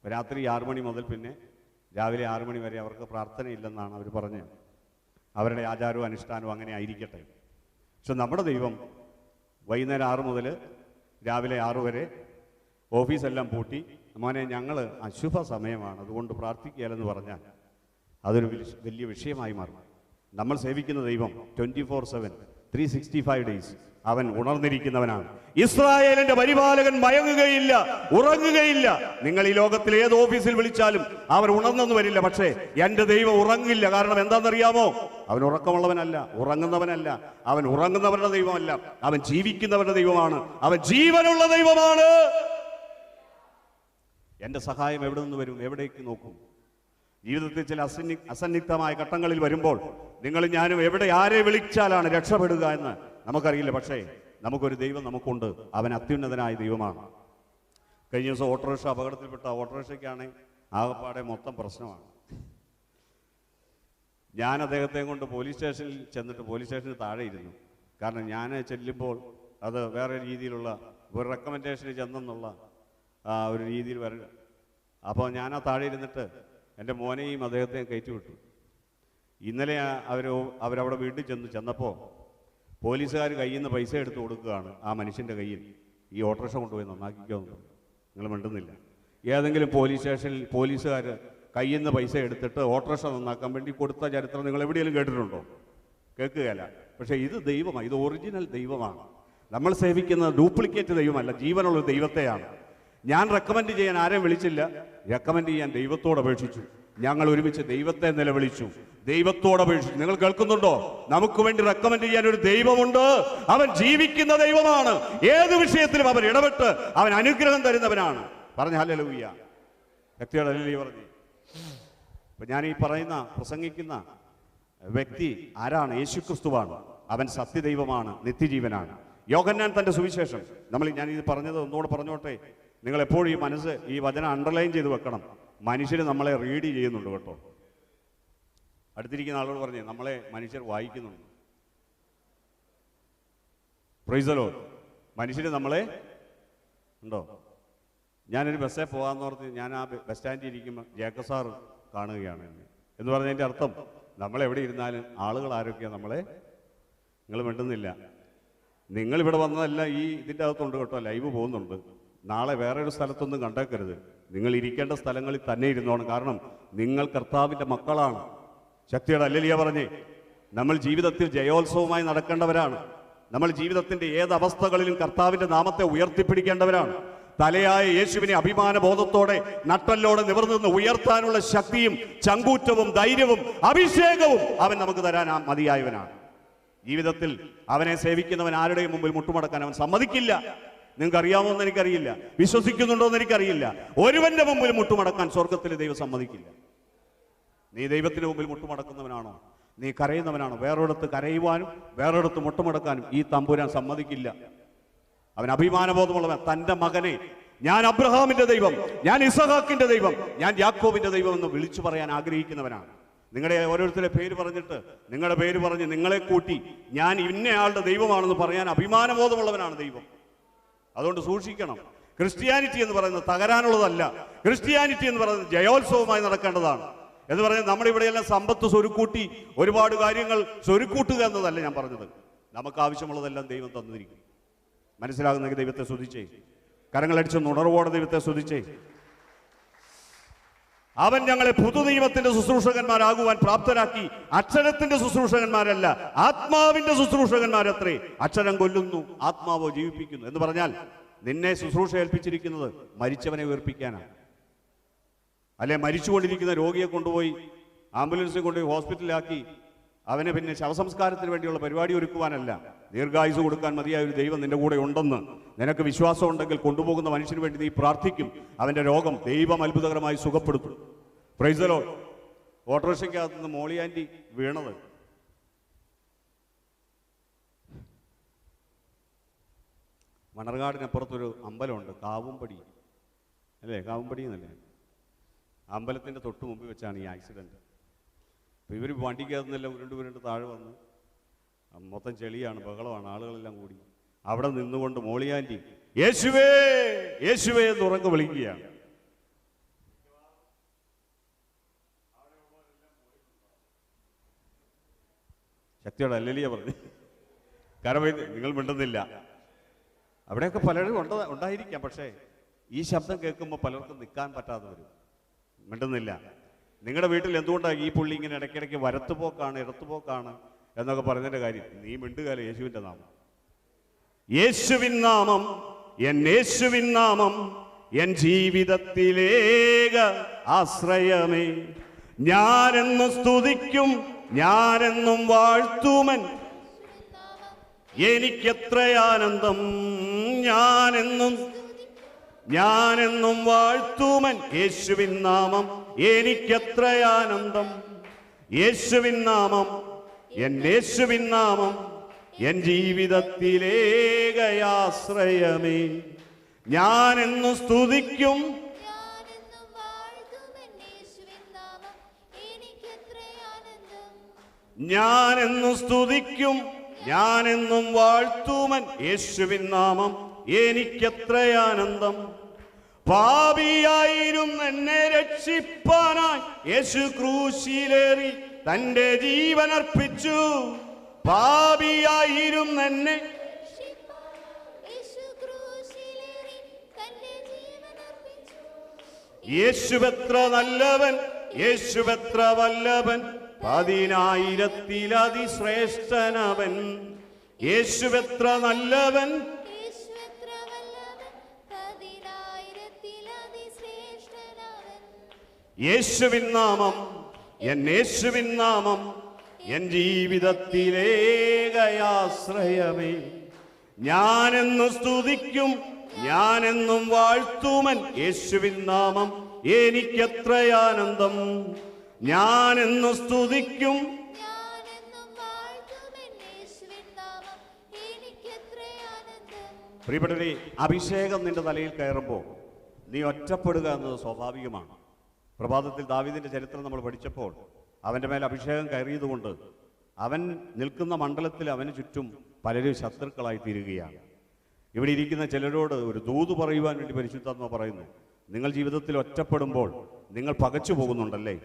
[SPEAKER 1] രാത്രി 6 മണി മുതൽ പിന്നെ രാവിലെ 6 മണി വരെ അവർക്ക് പ്രാർത്ഥനയില്ലെന്നാണ് അവർ പറഞ്ഞത്. അവരുടെ ആചാരവും അനുഷ്ഠാനവും അങ്ങനെ ആയിരിക്കട്ടെ. പക്ഷെ നമ്മുടെ ദൈവം വൈകുന്നേരം 6 മുതൽ രാവിലെ 6 വരെ ഓഫീസെല്ലാം പൂട്ടി, മോനെ ഞങ്ങൾ അശുഭ സമയമാണ് അതുകൊണ്ട് പ്രാർത്ഥിക്കുകയല്ലെന്ന് പറഞ്ഞാൽ അതൊരു വലിയ വിഷയമായി മാറും. നമ്മൾ സേവിക്കുന്ന ദൈവം 24/7 365 ഡേയ്സ് അവൻ ഉണർന്നിരിക്കുന്നവനാണ്. ഇസ്രായേലിന്റെ പരിപാലകൻ മയങ്ങുകയില്ല, ഉറങ്ങുകയില്ല. നിങ്ങൾ ഈ ലോകത്തിൽ ഏത് ഓഫീസിൽ വിളിച്ചാലും അവർ ഉണർന്നെന്ന് വരില്ല. പക്ഷേ എൻ്റെ ദൈവം ഉറങ്ങില്ല. കാരണം എന്താണെന്നറിയാമോ? അവൻ ഉറക്കമുള്ളവനല്ല, ഉറങ്ങുന്നവനല്ല. അവൻ ഉറങ്ങുന്നവരുടെ ദൈവമല്ല, അവൻ ജീവിക്കുന്നവരുടെ ദൈവമാണ്. അവൻ ജീവനുള്ള ദൈവമാണ്. എൻ്റെ സഹായം എവിടെ നിന്ന് വരും? എവിടേക്ക് നോക്കും? ജീവിതത്തിൽ ചില അസന്നിഗ്ധമായ ഘട്ടങ്ങളിൽ വരുമ്പോൾ നിങ്ങളും ഞാനും എവിടെ ആരെ വിളിച്ചാലാണ് രക്ഷപ്പെടുക എന്ന് നമുക്കറിയില്ല. പക്ഷേ നമുക്കൊരു ദൈവം നമുക്കുണ്ട്. അവൻ അത്യുന്നതനായ ദൈവമാണ്. കഴിഞ്ഞ ദിവസം ഓട്ടോറിക്ഷ അപകടത്തിൽപ്പെട്ട ഓട്ടോറിക്ഷയ്ക്കാണ് ആകപ്പാടെ മൊത്തം പ്രശ്നമാണ്. ഞാൻ അദ്ദേഹത്തെ കൊണ്ട് പോലീസ് സ്റ്റേഷനിൽ ചെന്നിട്ട് പോലീസ് സ്റ്റേഷന് താഴെ ഇരുന്നു. കാരണം ഞാൻ ചെല്ലുമ്പോൾ അത് വേറെ രീതിയിലുള്ള ഒരു റെക്കമെൻഡേഷന് ചെന്നെന്നുള്ള ഒരു രീതിയിൽ വര. അപ്പോൾ ഞാൻ ആ താഴെ ഇരുന്നിട്ട് എൻ്റെ മോനെയും അദ്ദേഹത്തെയും കയറ്റി വിട്ടു. ഇന്നലെ അവരവിടെ വീട്ടിൽ ചെന്നപ്പോൾ പോലീസുകാർ കയ്യിൽ നിന്ന് പൈസ എടുത്ത് കൊടുക്കുകയാണ് ആ മനുഷ്യൻ്റെ കയ്യിൽ. ഈ ഓട്ടോറിക്ഷ കൊണ്ടുപോയി നന്നാക്കിക്കോന്ന്. നിങ്ങൾ മിണ്ടുന്നില്ല. ഏതെങ്കിലും പോലീസ് സ്റ്റേഷനിൽ പോലീസുകാർ കയ്യിൽ നിന്ന് പൈസ എടുത്തിട്ട് ഓട്ടോറിക്ഷ നന്നാക്കാൻ വേണ്ടി കൊടുത്ത ചരിത്രം നിങ്ങൾ എവിടെയെങ്കിലും കേട്ടിട്ടുണ്ടോ? കേൾക്കുകയല്ല. പക്ഷേ ഇത് ദൈവമാണ്, ഇത് ഒറിജിനൽ ദൈവമാണ്. നമ്മൾ സേവിക്കുന്ന ഡ്യൂപ്ലിക്കേറ്റ് ദൈവമല്ല, ജീവനുള്ള ദൈവത്തെയാണ്. ഞാൻ റെക്കമെൻഡ് ചെയ്യാൻ ആരെയും വിളിച്ചില്ല, റെക്കമെൻഡ് ചെയ്യാൻ ദൈവത്തോട് അപേക്ഷിച്ചു. ഞങ്ങൾ ഒരുമിച്ച് ദൈവത്തെ നിലവിളിച്ചു, ദൈവത്തോട് അപേക്ഷിച്ചു. നിങ്ങൾ കേൾക്കുന്നുണ്ടോ? നമുക്ക് വേണ്ടി റെക്കമെൻഡ് ചെയ്യാൻ ഒരു ദൈവമുണ്ട്. അവൻ ജീവിക്കുന്ന ദൈവമാണ്. ഏത് വിഷയത്തിലും അവൻ ഇടപെട്ട് അവൻ അനുഗ്രഹം തരുന്നവനാണ്. പറഞ്ഞ ഹല്ലേലൂയ. വ്യക്തിയുടെ ഹല്ലേലൂയ പറഞ്ഞു. അപ്പൊ ഞാൻ ഈ പ്രസംഗിക്കുന്ന വ്യക്തി ആരാണ്? യേശുക്രിസ്തുവാണ്. അവൻ സത്യദൈവമാണ്, നിത്യജീവനാണ്. യോഹന്നാൻ തന്റെ സുവിശേഷം, ഞാൻ ഇത് പറഞ്ഞത് ഒന്നുകൂടെ പറഞ്ഞോട്ടെ. നിങ്ങൾ എപ്പോഴും ഈ വചനം അണ്ടർലൈൻ ചെയ്ത് വെക്കണം. മനുഷ്യർ നമ്മളെ റീഡ് ചെയ്യുന്നുണ്ട് കേട്ടോ. അടുത്തിരിക്കുന്ന ആളോട് പറഞ്ഞേ, നമ്മളെ മനുഷ്യർ വായിക്കുന്നുണ്ട്. Price the Lord. മനുഷ്യർ നമ്മളെ ഉണ്ടോ? ഞാനൊരു ബസ്സിൽ പോകാമെന്നോർത്ത് ഞാൻ ആ ബസ് സ്റ്റാൻഡിൽ ഇരിക്കുമ്പോൾ ജേക്കബ് സാർ കാണുകയാണ് എന്ന് പറഞ്ഞതിൻ്റെ അർത്ഥം നമ്മളെവിടെ ഇരുന്നാലും ആളുകൾ ആരൊക്കെയാണ് നമ്മളെ. നിങ്ങൾ മിണ്ടുന്നില്ല. നിങ്ങളിവിടെ വന്നതല്ല, ഇതിൻ്റെ അകത്തുണ്ട് കേട്ടോ, ലൈവ് പോകുന്നുണ്ട്. നാളെ വേറെ ഒരു സ്ഥലത്തൊന്നും കണ്ടേക്കരുത്. നിങ്ങൾ ഇരിക്കേണ്ട സ്ഥലങ്ങളിൽ തന്നെ ഇരുന്നോണം. കാരണം നിങ്ങൾ കർത്താവിൻ്റെ മക്കളാണ്. ശക്തിയുടെ ഹല്ലേലൂയ പറഞ്ഞേ. നമ്മൾ ജീവിതത്തിൽ ജയോത്സവമായി നടക്കേണ്ടവരാണ്. നമ്മൾ ജീവിതത്തിന്റെ ഏത് അവസ്ഥകളിലും കർത്താവിന്റെ നാമത്തെ ഉയർത്തിപ്പിടിക്കേണ്ടവരാണ്. തലയായ യേശുവിനെ അഭിമാന ബോധത്തോടെ നട്ടല്ലോടെ നിവർന്ന് ഉയർത്താനുള്ള ശക്തിയും ചങ്കൂറ്റവും ധൈര്യവും അഭിഷേകവും അവൻ നമുക്ക് തരാൻ മതിയായവനാണ്. ജീവിതത്തിൽ അവനെ സേവിക്കുന്നവൻ ആരുടെയും മുമ്പിൽ മുട്ടുമടക്കാൻ അവൻ സമ്മതിക്കില്ല. നിങ്ങൾക്ക് അറിയാമോ എന്ന് എനിക്കറിയില്ല, വിശ്വസിക്കുന്നുണ്ടോ എന്ന് എനിക്കറിയില്ല. ഒരുവന്റെ മുമ്പിൽ മുട്ടുമടക്കാൻ സ്വർഗത്തിൽ ദൈവം സമ്മതിക്കില്ല. നീ ദൈവത്തിന് മുമ്പിൽ മുട്ടുമടക്കുന്നവനാണോ? നീ കരയുന്നവനാണോ? വേറൊരിടത്ത് കരയുവാനും വേറൊരിടത്ത് മുട്ടുമടക്കാനും ഈ തമ്പുരാൻ സമ്മതിക്കില്ല. അവൻ അഭിമാനബോധമുള്ളവൻ. തൻ്റെ മകനെ ഞാൻ അബ്രഹാമിന്റെ ദൈവം, ഞാൻ ഇസഹാക്കിന്റെ ദൈവം, ഞാൻ യാക്കോബിന്റെ ദൈവം എന്ന് വിളിച്ചു പറയാൻ ആഗ്രഹിക്കുന്നവനാണ്. നിങ്ങളുടെ ഓരോരുത്തരുടെ പേര് പറഞ്ഞിട്ട് നിങ്ങളുടെ പേര് പറഞ്ഞ് നിങ്ങളെ കൂട്ടി ഞാൻ ഇന്നയാളുടെ ദൈവമാണെന്ന് പറയാൻ അഭിമാനബോധമുള്ളവനാണ് ദൈവം. അതുകൊണ്ട് സൂക്ഷിക്കണം. ക്രിസ്ത്യാനിറ്റി എന്ന് പറയുന്നത് തകരാനുള്ളതല്ല. ക്രിസ്ത്യാനിറ്റി എന്ന് പറയുന്നത് ജയോത്സവമായി നടക്കേണ്ടതാണ്. എന്ന് പറഞ്ഞാൽ നമ്മുടെ ഇവിടെയെല്ലാം സമ്പത്ത് സ്വരുക്കൂട്ടി ഒരുപാട് കാര്യങ്ങൾ സ്വരുക്കൂട്ടുക എന്നതല്ല ഞാൻ പറഞ്ഞത്. നമുക്ക് ആവശ്യമുള്ളതെല്ലാം ദൈവം തന്നിരിക്കും. മനസ്സിലാകുന്നെങ്കിൽ ദൈവത്തെ സ്തുതിച്ചേ. കരങ്ങളടിച്ചൊന്ന് ഉണർവോടെ ദൈവത്തെ സ്തുതിച്ചേ. അവൻ ഞങ്ങളെ പുതുനിയമത്തിന്റെ ശുശ്രൂഷകന്മാരാകുവാൻ പ്രാപ്തരാക്കി. അക്ഷരത്തിന്റെ ശുശ്രൂഷകന്മാരല്ല, ആത്മാവിന്റെ ശുശ്രൂഷകന്മാരത്രേ. അക്ഷരം കൊല്ലുന്നു, ആത്മാവോ ജീവിപ്പിക്കുന്നു. എന്ന് പറഞ്ഞാൽ നിന്നെ ശുശ്രൂഷ ഏൽപ്പിച്ചിരിക്കുന്നത് മരിച്ചവനെ ഉയർപ്പിക്കാനാണ്. അല്ലെ മരിച്ചുകൊണ്ടിരിക്കുന്ന രോഗിയെ കൊണ്ടുപോയി ആംബുലൻസിൽ കൊണ്ടുപോയി ഹോസ്പിറ്റലിലാക്കി അവനെ പിന്നെ ശവസംസ്കാരത്തിന് വേണ്ടിയുള്ള പരിപാടി ഒരുക്കുവാനല്ല. ദീർഘായുസ് കൊടുക്കാൻ മതിയായ ഒരു ദൈവം നിന്റെ കൂടെ ഉണ്ടെന്ന് നിനക്ക് വിശ്വാസം ഉണ്ടെങ്കിൽ കൊണ്ടുപോകുന്ന മനുഷ്യന് വേണ്ടി നീ പ്രാർത്ഥിക്കും. അവന്റെ രോഗം ദൈവം അത്ഭുതകരമായി സുഖപ്പെടുത്തും. Praise the lord. ഓട്ടോറിക്ഷയ്ക്കകത്ത് നിന്ന് മോളി ആന്റി വീണത് മണർകാടിനപ്പുറത്തൊരു അമ്പലമുണ്ട്, കാവുംപടി അല്ലേ, കാവുംപടി എന്നല്ലേ. അമ്പലത്തിന്റെ തൊട്ട് മുമ്പിൽ വെച്ചാണ് ഈ ആക്സിഡന്റ്. അപ്പോൾ ഇവർ വണ്ടിക്കകത്ത് നിന്നെല്ലാം ഉരുണ്ട് താഴെ വന്ന് മൊത്തം ചെളിയാണ്, ബഹളമാണ്, ആളുകളെല്ലാം കൂടി. അവിടെ നിന്നുകൊണ്ട് മോളിയാൻറ്റി യേശുവേ യേശുവേ എന്ന് ഉറക്കെ വിളിക്കുകയാണ്. ശക്തിയോടെ അല്ലലിയ പറഞ്ഞു. കാരണം നിങ്ങൾ മിണ്ടുന്നില്ല. അവിടെയൊക്കെ പലരും ഉണ്ടായിരിക്കാം. പക്ഷേ ഈ ശബ്ദം കേൾക്കുമ്പോൾ പലർക്കും നിൽക്കാൻ പറ്റാതെ വരും. മിണ്ടുന്നില്ല. നിങ്ങളുടെ വീട്ടിൽ എന്തുകൊണ്ടാണ് ഈ പുള്ളി ഇങ്ങനെ ഇടയ്ക്കിടയ്ക്ക് വരത്തുപോക്കാണ് ഇടത്തുപോക്കാണ് എന്നൊക്കെ പറയുന്നതിൻ്റെ കാര്യം? നീ മിണ്ടുകാലം. യേശുവിൻ്റെ നാമം, യേശുവിൻ നാമം, എൻ യേശുവിൻ നാമം, എൻ ജീവിതത്തിലേക ആശ്രയമേ. ഞാനെന്നും സ്തുതിക്കും, ഞാനെന്നും വാഴ്ത്തുമൻ, എനിക്കെത്ര ആനന്ദം. ഞാനെന്നും വാഴ്ത്തുമൻ യേശുവിൻ നാമം, എനിക്കെത്ര ആനന്ദം. യേശുവിൻ നാമം, എൻ യേശുവിൻ നാമം, എൻ ജീവിതത്തിലേകയാശ്രയമേ. ഞാനെന്നും സ്തുതിക്കും, ഞാനെന്നും സ്തുതിക്കും, ഞാനെന്നും വാഴ്ത്തുമൻ യേശുവിൻ നാമം, എനിക്കെത്ര ആനന്ദം. പാപിയായിരുന്ന എന്നെ രക്ഷിപ്പാനായി യേശു ക്രൂശിലേറി തന്റെ ജീവൻ അർപ്പിച്ചു. പാപിയായിരുന്ന എന്നെ യേശുവെത്ര നല്ലവൻ, യേശുവെത്ര വല്ലഭൻ, 10,000-അതിശ്രേഷ്ഠനവൻ. യേശുവെത്ര നല്ലവൻ, യേശുവിൻ നാമം, എൻ യേശുവിൻ നാമം, എൻ ജീവിതത്തിലേകയാശ്രയമേ. ഞാനെന്നും സ്തുതിക്കും, ഞാനെന്നും വാഴ്ത്തുമൻ യേശുവിൻ നാമം, എനിക്കെത്ര ആനന്ദം. ഞാനെന്നും സ്തുതിക്കും, പ്രിയപ്പെട്ടവരെ, അഭിഷേകം നിന്റെ തലയിൽ കയറുമ്പോൾ നീ ഒറ്റപ്പെടുക എന്നത് സ്വാഭാവികമാണ്. പ്രഭാതത്തിൽ ദാവീദിന്റെ ചരിത്രം നമ്മൾ പഠിച്ചപ്പോൾ അവൻ്റെ മേൽ അഭിഷേകം കയറിയതുകൊണ്ട് അവൻ നിൽക്കുന്ന മണ്ഡലത്തിൽ അവന് ചുറ്റും പലരും ശത്രുക്കളായി തീരുകയാണ്. ഇവിടെ ഇരിക്കുന്ന ചിലരോട് ഒരു ദൂത് പറയുവാൻ വേണ്ടി പരിശുദ്ധാത്മാവ് പറയുന്നു. നിങ്ങൾ ജീവിതത്തിൽ ഒറ്റപ്പെടുമ്പോൾ നിങ്ങൾ പകച്ചു പോകുന്നുണ്ടല്ലേ,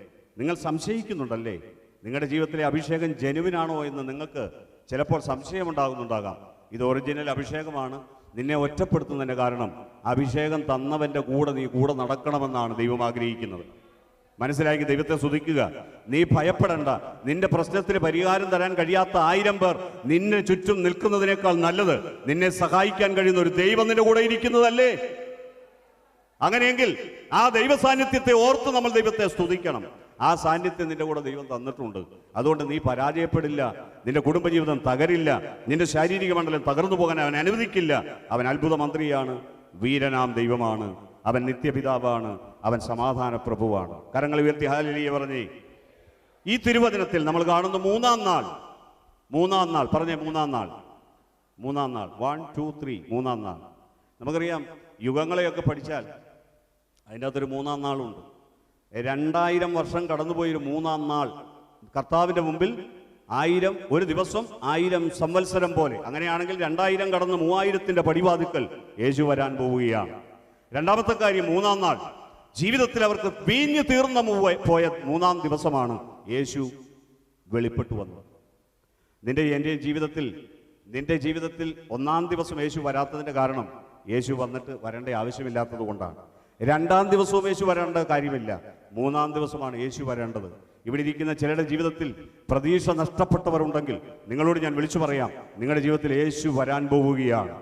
[SPEAKER 1] നിങ്ങൾ സംശയിക്കുന്നുണ്ടല്ലേ, നിങ്ങളുടെ ജീവിതത്തിലെ അഭിഷേകം ജനുവിനാണോ എന്ന് നിങ്ങൾക്ക് ചിലപ്പോൾ സംശയമുണ്ടാകുന്നുണ്ടാകാം. ഇത് ഒറിജിനൽ അഭിഷേകമാണ്. നിന്നെ ഒറ്റപ്പെടുത്തുന്നതിൻ്റെ കാരണം അഭിഷേകം തന്നവൻ്റെ കൂടെ നീ കൂടെ നടക്കണമെന്നാണ് ദൈവം ആഗ്രഹിക്കുന്നത്. മനസ്സിലാക്കി ദൈവത്തെ സ്തുതിക്കുക. നീ ഭയപ്പെടണ്ട. നിന്റെ പ്രശ്നത്തിന് പരിഹാരം തരാൻ കഴിയാത്ത 1000 പേർ നിന്നെ ചുറ്റും നിൽക്കുന്നതിനേക്കാൾ നല്ലത് നിന്നെ സഹായിക്കാൻ കഴിയുന്ന ഒരു ദൈവം നിന്റെ കൂടെ ഇരിക്കുന്നതല്ലേ? അങ്ങനെയെങ്കിൽ ആ ദൈവ സാന്നിധ്യത്തെ ഓർത്ത് നമ്മൾ ദൈവത്തെ സ്തുതിക്കണം. ആ സാന്നിധ്യം നിന്റെ കൂടെ ദൈവം തന്നിട്ടുണ്ട്. അതുകൊണ്ട് നീ പരാജയപ്പെടില്ല. നിന്റെ കുടുംബജീവിതം തകരില്ല. നിന്റെ ശാരീരിക മണ്ഡലം തകർന്നു പോകാൻ അവൻ അനുവദിക്കില്ല. അവൻ അത്ഭുത മന്ത്രിയാണ്, വീരനാം ദൈവമാണ്, അവൻ നിത്യപിതാവാണ്, അവൻ സമാധാന പ്രഭുവാണ്. കരങ്ങൾ ഉയർത്തി ഹല്ലേലൂയ പറഞ്ഞേ. ഈ തിരുവചനത്തിൽ നമ്മൾ കാണുന്ന മൂന്നാം നാൾ പറഞ്ഞേ. മൂന്നാം നാൾ 1 2 3 മൂന്നാം നാൾ. നമുക്കറിയാം, യുഗങ്ങളെയൊക്കെ പഠിച്ചാൽ അതിൻ്റെ അകത്തൊരു മൂന്നാം നാളുണ്ട്. 2000 വർഷം കടന്നുപോയൊരു മൂന്നാം നാൾ കർത്താവിൻ്റെ മുമ്പിൽ 1000 ഒരു ദിവസം 1000 സംവത്സരം പോലെ. അങ്ങനെയാണെങ്കിൽ 2000 കടന്ന് 3000ന്റെ പടിവാതിക്കൽ യേശു വരാൻ പോവുകയാണ്. രണ്ടാമത്തെ കാര്യം, മൂന്നാം നാൾ ജീവിതത്തിൽ അവർക്ക് വീഞ്ഞു തീർന്ന പോയ മൂന്നാം ദിവസമാണ് യേശു വെളിപ്പെട്ടു വന്നത്. നിന്റെ ജീവിതത്തിൽ ഒന്നാം ദിവസം യേശു വരാത്തതിന്റെ കാരണം യേശു വരേണ്ട ആവശ്യമില്ലാത്തത് കൊണ്ടാണ്. രണ്ടാം ദിവസവും യേശു വരേണ്ട കാര്യമില്ല. മൂന്നാം ദിവസമാണ് യേശു വരേണ്ടത്. ഇവിടെ ഇരിക്കുന്ന ചിലരുടെ ജീവിതത്തിൽ പ്രതീക്ഷ നഷ്ടപ്പെട്ടവരുണ്ടെങ്കിൽ നിങ്ങളോട് ഞാൻ വിളിച്ചു പറയാം, നിങ്ങളുടെ ജീവിതത്തിൽ യേശു വരാൻ പോവുകയാണ്.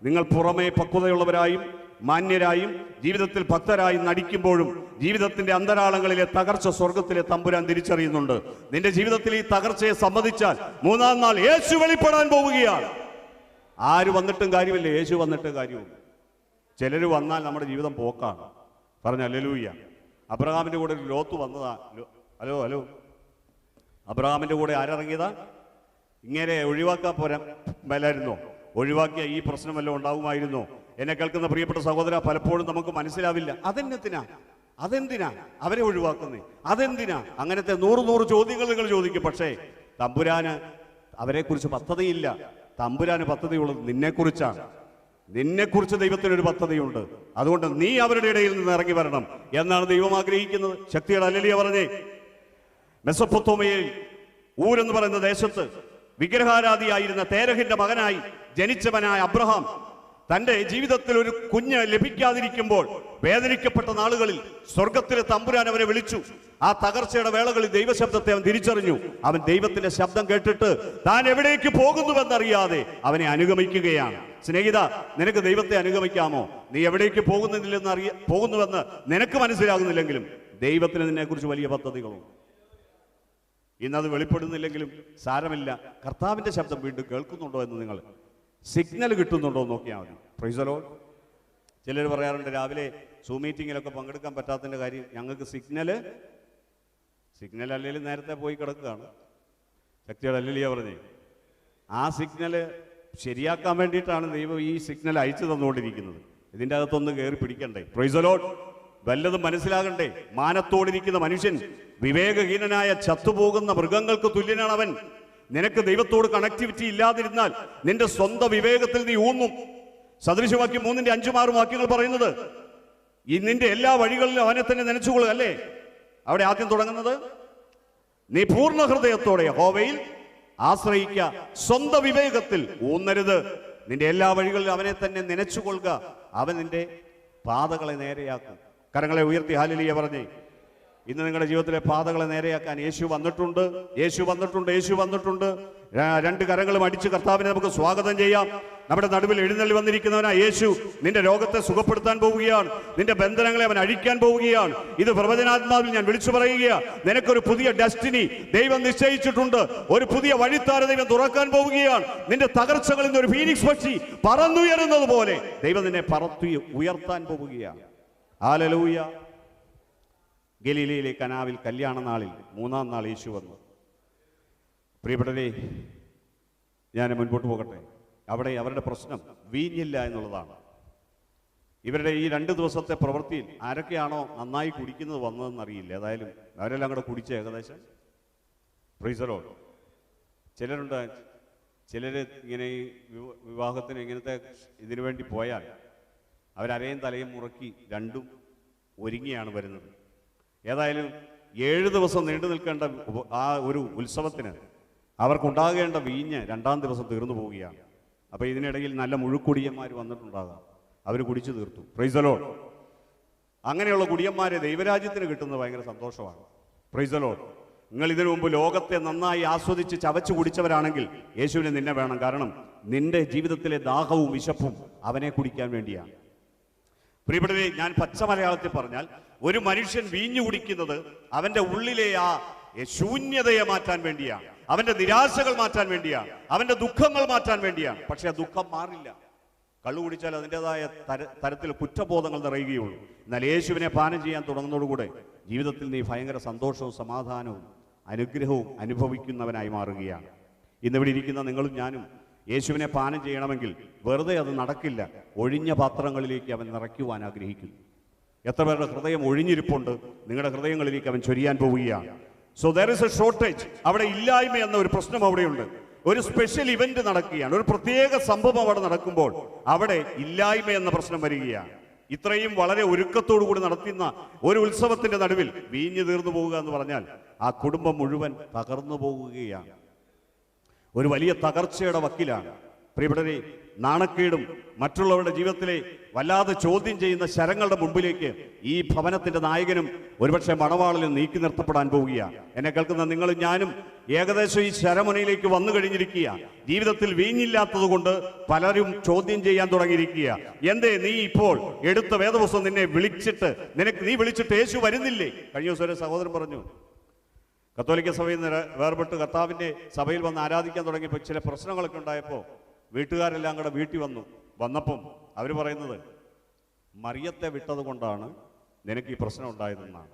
[SPEAKER 1] നിങ്ങൾ പുറമേ പക്വതയുള്ളവരായും മാന്യരായും ജീവിതത്തിൽ ഭക്തരായും നടിക്കുമ്പോഴും ജീവിതത്തിന്റെ അന്തരാളങ്ങളിലെ തകർച്ച സ്വർഗത്തിലെ തമ്പുരാൻ തിരിച്ചറിയുന്നുണ്ട്. നിന്റെ ജീവിതത്തിൽ ഈ തകർച്ചയെ സമ്മതിച്ചാൽ മൂന്നാം നാൾ യേശു വെളിപ്പെടാൻ പോവുകയാണ്. ആര് വന്നിട്ടും കാര്യമില്ല, യേശു വന്നിട്ട് കാര്യമില്ല. ചിലർ വന്നാൽ നമ്മുടെ ജീവിതം പോക്കാണ്. പറഞ്ഞ ഹല്ലേലൂയ. അബ്രഹാമിന്റെ കൂടെ ഒരു ലോത്ത് വന്നതാ. ഹലോ അബ്രഹാമിന്റെ കൂടെ ആരിറങ്ങിയതാ? ഇങ്ങനെ ഒഴിവാക്കാൻ മേലായിരുന്നോ? ഒഴിവാക്കിയ ഈ പ്രശ്നം വല്ലതും ഉണ്ടാകുമായിരുന്നോ? എന്നെ കേൾക്കുന്ന പ്രിയപ്പെട്ട സഹോദര, പലപ്പോഴും നമുക്ക് മനസ്സിലാവില്ല. അതെന്തിനാ അവരെ ഒഴിവാക്കുന്നേ? അതെന്തിനാ? അങ്ങനത്തെ 100 ചോദ്യങ്ങൾ നിങ്ങൾ ചോദിക്കും. പക്ഷേ തമ്പുരാന് അവരെക്കുറിച്ച് പദ്ധതിയില്ല. തമ്പുരാന് പദ്ധതിയുള്ളത് നിന്നെക്കുറിച്ചാണ്. നിന്നെക്കുറിച്ച് ദൈവത്തിനൊരു പദ്ധതിയുണ്ട്. അതുകൊണ്ട് നീ അവരുടെ ഇടയിൽ നിന്ന് ഇറങ്ങി വരണം എന്നാണ് ദൈവം ആഗ്രഹിക്കുന്നത്. ശക്തിയുടെ ഹല്ലേലൂയ പറഞ്ഞേ. മെസൊപ്പൊത്താമിയയിൽ ഊരെന്ന് പറയുന്ന ദേശത്ത് വിഗ്രഹാരാധിയായിരുന്ന തേരഹിന്റെ മകനായി ജനിച്ചവനായ അബ്രഹാം തന്റെ ജീവിതത്തിൽ ഒരു കുഞ്ഞ് ലഭിക്കാതിരിക്കുമ്പോൾ വേദനിക്കപ്പെട്ട നാളുകളിൽ സ്വർഗത്തിലെ തമ്പുരാൻ അവരെ വിളിച്ചു. ആ തകർച്ചയുടെ വേളകളിൽ ദൈവശബ്ദത്തെ അവൻ തിരിച്ചറിഞ്ഞു. അവൻ ദൈവത്തിന്റെ ശബ്ദം കേട്ടിട്ട് താൻ എവിടേക്ക് പോകുന്നുവെന്നറിയാതെ അവനെ അനുഗമിക്കുകയാണ്. സ്നേഹിത, നിനക്ക് ദൈവത്തെ അനുഗമിക്കാമോ? നീ എവിടേക്ക് പോകുന്നുവെന്ന് നിനക്ക് മനസ്സിലാകുന്നില്ലെങ്കിലും ദൈവത്തിന് നിന്നെക്കുറിച്ച് വലിയ പദ്ധതികളുണ്ട്. ഇന്നത് വെളിപ്പെടുന്നില്ലെങ്കിലും സാരമില്ല. കർത്താവിന്റെ ശബ്ദം വീണ്ടും കേൾക്കുന്നുണ്ടോ എന്ന് നിങ്ങൾ സിഗ്നൽ കിട്ടുന്നുണ്ടോ എന്ന് നോക്കിയാൽ മതി. Price the Lord. ചിലർ പറയാറുണ്ട്, രാവിലെ സൂം മീറ്റിങ്ങിലൊക്കെ പങ്കെടുക്കാൻ പറ്റാത്തതിൻ്റെ കാര്യം ഞങ്ങൾക്ക് സിഗ്നൽ അല്ലെങ്കിൽ നേരത്തെ പോയി കിടക്കുകയാണ്. ശക്തിയുടെ ഹല്ലേലൂയ പറഞ്ഞേ. ആ സിഗ്നൽ ശരിയാക്കാൻ വേണ്ടിയിട്ടാണ് ദൈവം ഈ സിഗ്നൽ അയച്ചു തന്നുകൊണ്ടിരിക്കുന്നത്. ഇതിൻ്റെ അകത്തൊന്ന് കയറി പിടിക്കണ്ടേ? Price the Lord. വല്ലതും മനസ്സിലാകണ്ടേ? മാനത്തോടിരിക്കുന്ന മനുഷ്യൻ വിവേകഹീനനായ ചത്തുപോകുന്ന മൃഗങ്ങൾക്ക് തുല്യനാണ് അവൻ. നിനക്ക് ദൈവത്തോട് കണക്ടിവിറ്റി ഇല്ലാതിരുന്നാൽ നിന്റെ സ്വന്തം വിവേകത്തിൽ നീ ഊന്നും. സദൃശവാക്യം 3-ന്റെ 5-6 വാക്യങ്ങൾ പറയുന്നത് ഈ നിന്റെ എല്ലാ വഴികളിലും അവനെ തന്നെ നനച്ചുകൊള്ളുക അല്ലേ? അവിടെ ആദ്യം തുടങ്ങുന്നത് നീ പൂർണ്ണ ഹൃദയത്തോടെ യഹോവയിൽ ആശ്രയിക്ക, സ്വന്തം വിവേകത്തിൽ ഊന്നരുത്. നിന്റെ എല്ലാ വഴികളിലും അവനെ തന്നെ നനച്ചുകൊള്ളുക, അവൻ നിന്റെ പാതകളെ നേരെയാക്കും. കരങ്ങളെ ഉയർത്തി ഹല്ലേലൂയ പറഞ്ഞേ. ഇന്ന് നിങ്ങളുടെ ജീവിതത്തിലെ പാതകളെ നേരെയാക്കാൻ യേശു വന്നിട്ടുണ്ട്. 2 കരങ്ങളും അടിച്ച് കർത്താവിനെ നമുക്ക് സ്വാഗതം ചെയ്യാം. നമ്മുടെ നടുവിൽ എഴുന്നള്ളി വന്നിരിക്കുന്നവനായ യേശു നിന്റെ രോഗത്തെ സുഖപ്പെടുത്താൻ പോവുകയാണ്. നിന്റെ ബന്ധനങ്ങളെ അവൻ അഴിക്കാൻ പോവുകയാണ്. ഇത് പ്രവചനാത്മാവിൽ ഞാൻ വിളിച്ചു പറയുകയാണ്. നിനക്കൊരു പുതിയ ഡെസ്റ്റിനി ദൈവം നിശ്ചയിച്ചിട്ടുണ്ട്. ഒരു പുതിയ വഴിത്താര ദൈവം തുറക്കാൻ പോവുകയാണ്. നിന്റെ തകർച്ചകളിൽ നിന്ന് ഒരു ഫീനിക്സ് പക്ഷി പറന്നുയരുന്നത് പോലെ ദൈവം നിന്നെ ഉയർത്താൻ പോവുകയാണ്. ഹല്ലേലൂയ. ഗലീലയിലെ കനാവിൽ കല്യാണ നാളിൽ 3-ാം നാൾ യേശു വന്നു. പ്രിയപ്പെട്ടവരെ, ഞാൻ മുൻപോട്ട് പോകട്ടെ. അവിടെ അവരുടെ പ്രശ്നം വീഞ്ഞില്ല എന്നുള്ളതാണ്. ഇവരുടെ ഈ 2 ദിവസത്തെ പ്രവൃത്തിയിൽ ആരൊക്കെയാണോ നന്നായി കുടിക്കുന്നത് വന്നതെന്നറിയില്ല. ഏതായാലും അവരെല്ലാം കൂടെ കുടിച്ച ഏകദേശം. Price the Lord. ചിലരുണ്ട്, ചിലർ ഇങ്ങനെ ഈ വിവാഹത്തിന് ഇങ്ങനത്തെ ഇതിനു വേണ്ടി പോയാൽ അവരരയും തലയും മുറക്കി രണ്ടും ഒരുങ്ങിയാണ് വരുന്നത്. ഏതായാലും 7 ദിവസം നീണ്ടു നിൽക്കേണ്ട ആ ഒരു ഉത്സവത്തിന് അവർക്കുണ്ടാകേണ്ട വീഞ്ഞ് 2-ാം ദിവസം തീർന്നു പോവുകയാണ്. അപ്പോൾ ഇതിനിടയിൽ നല്ല മുഴുക്കുടിയന്മാർ വന്നിട്ടുണ്ടാകാം. അവർ കുടിച്ചു തീർത്തു. Price the Lord. അങ്ങനെയുള്ള കുടിയന്മാരെ ദൈവരാജ്യത്തിന് കിട്ടുന്നത് ഭയങ്കര സന്തോഷമാണ്. Price the Lord. നിങ്ങൾ ഇതിനു മുമ്പ് ലോകത്തെ നന്നായി ആസ്വദിച്ച് ചവച്ചു കുടിച്ചവരാണെങ്കിൽ യേശുവിനെ നിന്നെ വേണം. കാരണം നിന്റെ ജീവിതത്തിലെ ദാഹവും വിശപ്പും അവനെ കുടിക്കാൻ വേണ്ടിയാണ്. പ്രിയപ്പെട്ടവരെ, ഞാൻ പച്ച മലയാളത്തിൽ പറഞ്ഞാൽ ഒരു മനുഷ്യൻ വീഞ്ഞു കുടിക്കുന്നത് അവന്റെ ഉള്ളിലെ ആ ശൂന്യതയെ മാറ്റാൻ വേണ്ടിയാണ്, അവന്റെ നിരാശകൾ മാറ്റാൻ വേണ്ടിയാണ്, അവന്റെ ദുഃഖങ്ങൾ മാറ്റാൻ വേണ്ടിയാണ്. പക്ഷെ ആ ദുഃഖം മാറില്ല. കള്ളു കുടിച്ചാൽ അതിൻ്റെതായ തരത്തിൽ കുറ്റബോധങ്ങൾ നിറയുകയുള്ളൂ. എന്നാൽ യേശുവിനെ പാനം ചെയ്യാൻ തുടങ്ങുന്നതോടുകൂടെ ജീവിതത്തിൽ നീ ഭയങ്കര സന്തോഷവും സമാധാനവും അനുഗ്രഹവും അനുഭവിക്കുന്നവനായി മാറുകയാണ്. ഇന്നിവിടെ ഇരിക്കുന്ന നിങ്ങളും ഞാനും യേശുവിനെ പാനം ചെയ്യണമെങ്കിൽ വെറുതെ അത് നടക്കില്ല. ഒഴിഞ്ഞ പാത്രങ്ങളിലേക്ക് അവൻ നിറയ്ക്കുവാൻ ആഗ്രഹിക്കുന്നു. എത്ര പേരുടെ ഹൃദയം ഒഴിഞ്ഞിരിപ്പുണ്ട്, നിങ്ങളുടെ ഹൃദയങ്ങളിലേക്ക് അവൻ ചൊരിയാൻ പോവുകയാണ്. So there is A shortage. അവിടെ ഇല്ലായ്മ എന്ന ഒരു പ്രശ്നം അവിടെയുണ്ട്. ഒരു സ്പെഷ്യൽ ഇവന്റ് നടക്കുകയാണ്, ഒരു പ്രത്യേക സംഭവം അവിടെ നടക്കുമ്പോൾ അവിടെ ഇല്ലായ്മ എന്ന പ്രശ്നം വരികയാണ്. ഇത്രയും വളരെ ഒരുക്കത്തോടു കൂടി നടത്തുന്ന ഒരു ഉത്സവത്തിന്റെ നടുവിൽ വീഞ്ഞു തീർന്നു പോവുക എന്ന് പറഞ്ഞാൽ ആ കുടുംബം മുഴുവൻ തകർന്നു പോവുകയാണ്. ഒരു വലിയ തകർച്ചയുടെ വക്കിലാണ്. പ്രിയപ്പെട്ടവരെ, നാണക്കേടും മറ്റുള്ളവരുടെ ജീവിതത്തിലെ വല്ലാതെ ചോദ്യം ചെയ്യുന്ന ശരങ്ങളുടെ മുമ്പിലേക്ക് ഈ ഭവനത്തിന്റെ നായകനും ഒരുപക്ഷെ മണവാളിലും നീക്കി നിർത്തപ്പെടാൻ പോവുകയാണ്. എന്നെ കേൾക്കുന്ന നിങ്ങളും ഞാനും ഏകദേശം ഈ ശരമുനയിലേക്ക് വന്നു കഴിഞ്ഞിരിക്കുക. ജീവിതത്തിൽ വീഞ്ഞില്ലാത്തത് കൊണ്ട് പലരും ചോദ്യം ചെയ്യാൻ തുടങ്ങിയിരിക്കുക. എന്തേ നീ ഇപ്പോൾ എടുത്ത വേദപുസ്തകം നിന്നെ വിളിച്ചിട്ട് നീ വിളിച്ചിട്ട് യേശു വരുന്നില്ലേ? കഴിഞ്ഞ ദിവസം ഒരു സഹോദരൻ പറഞ്ഞു, കത്തോലിക്ക സഭയിൽ നിന്ന് വേർപെട്ട് കർത്താവിന്റെ സഭയിൽ വന്ന് ആരാധിക്കാൻ തുടങ്ങിയപ്പോൾ ചില പ്രശ്നങ്ങളൊക്കെ ഉണ്ടായപ്പോൾ വീട്ടുകാരെല്ലാം കൂടെ വീട്ടിൽ വന്നപ്പം അവർ പറയുന്നത് മറിയത്തെ വിട്ടത് കൊണ്ടാണ് നിനക്ക് ഈ പ്രശ്നം ഉണ്ടായതെന്നാണ്.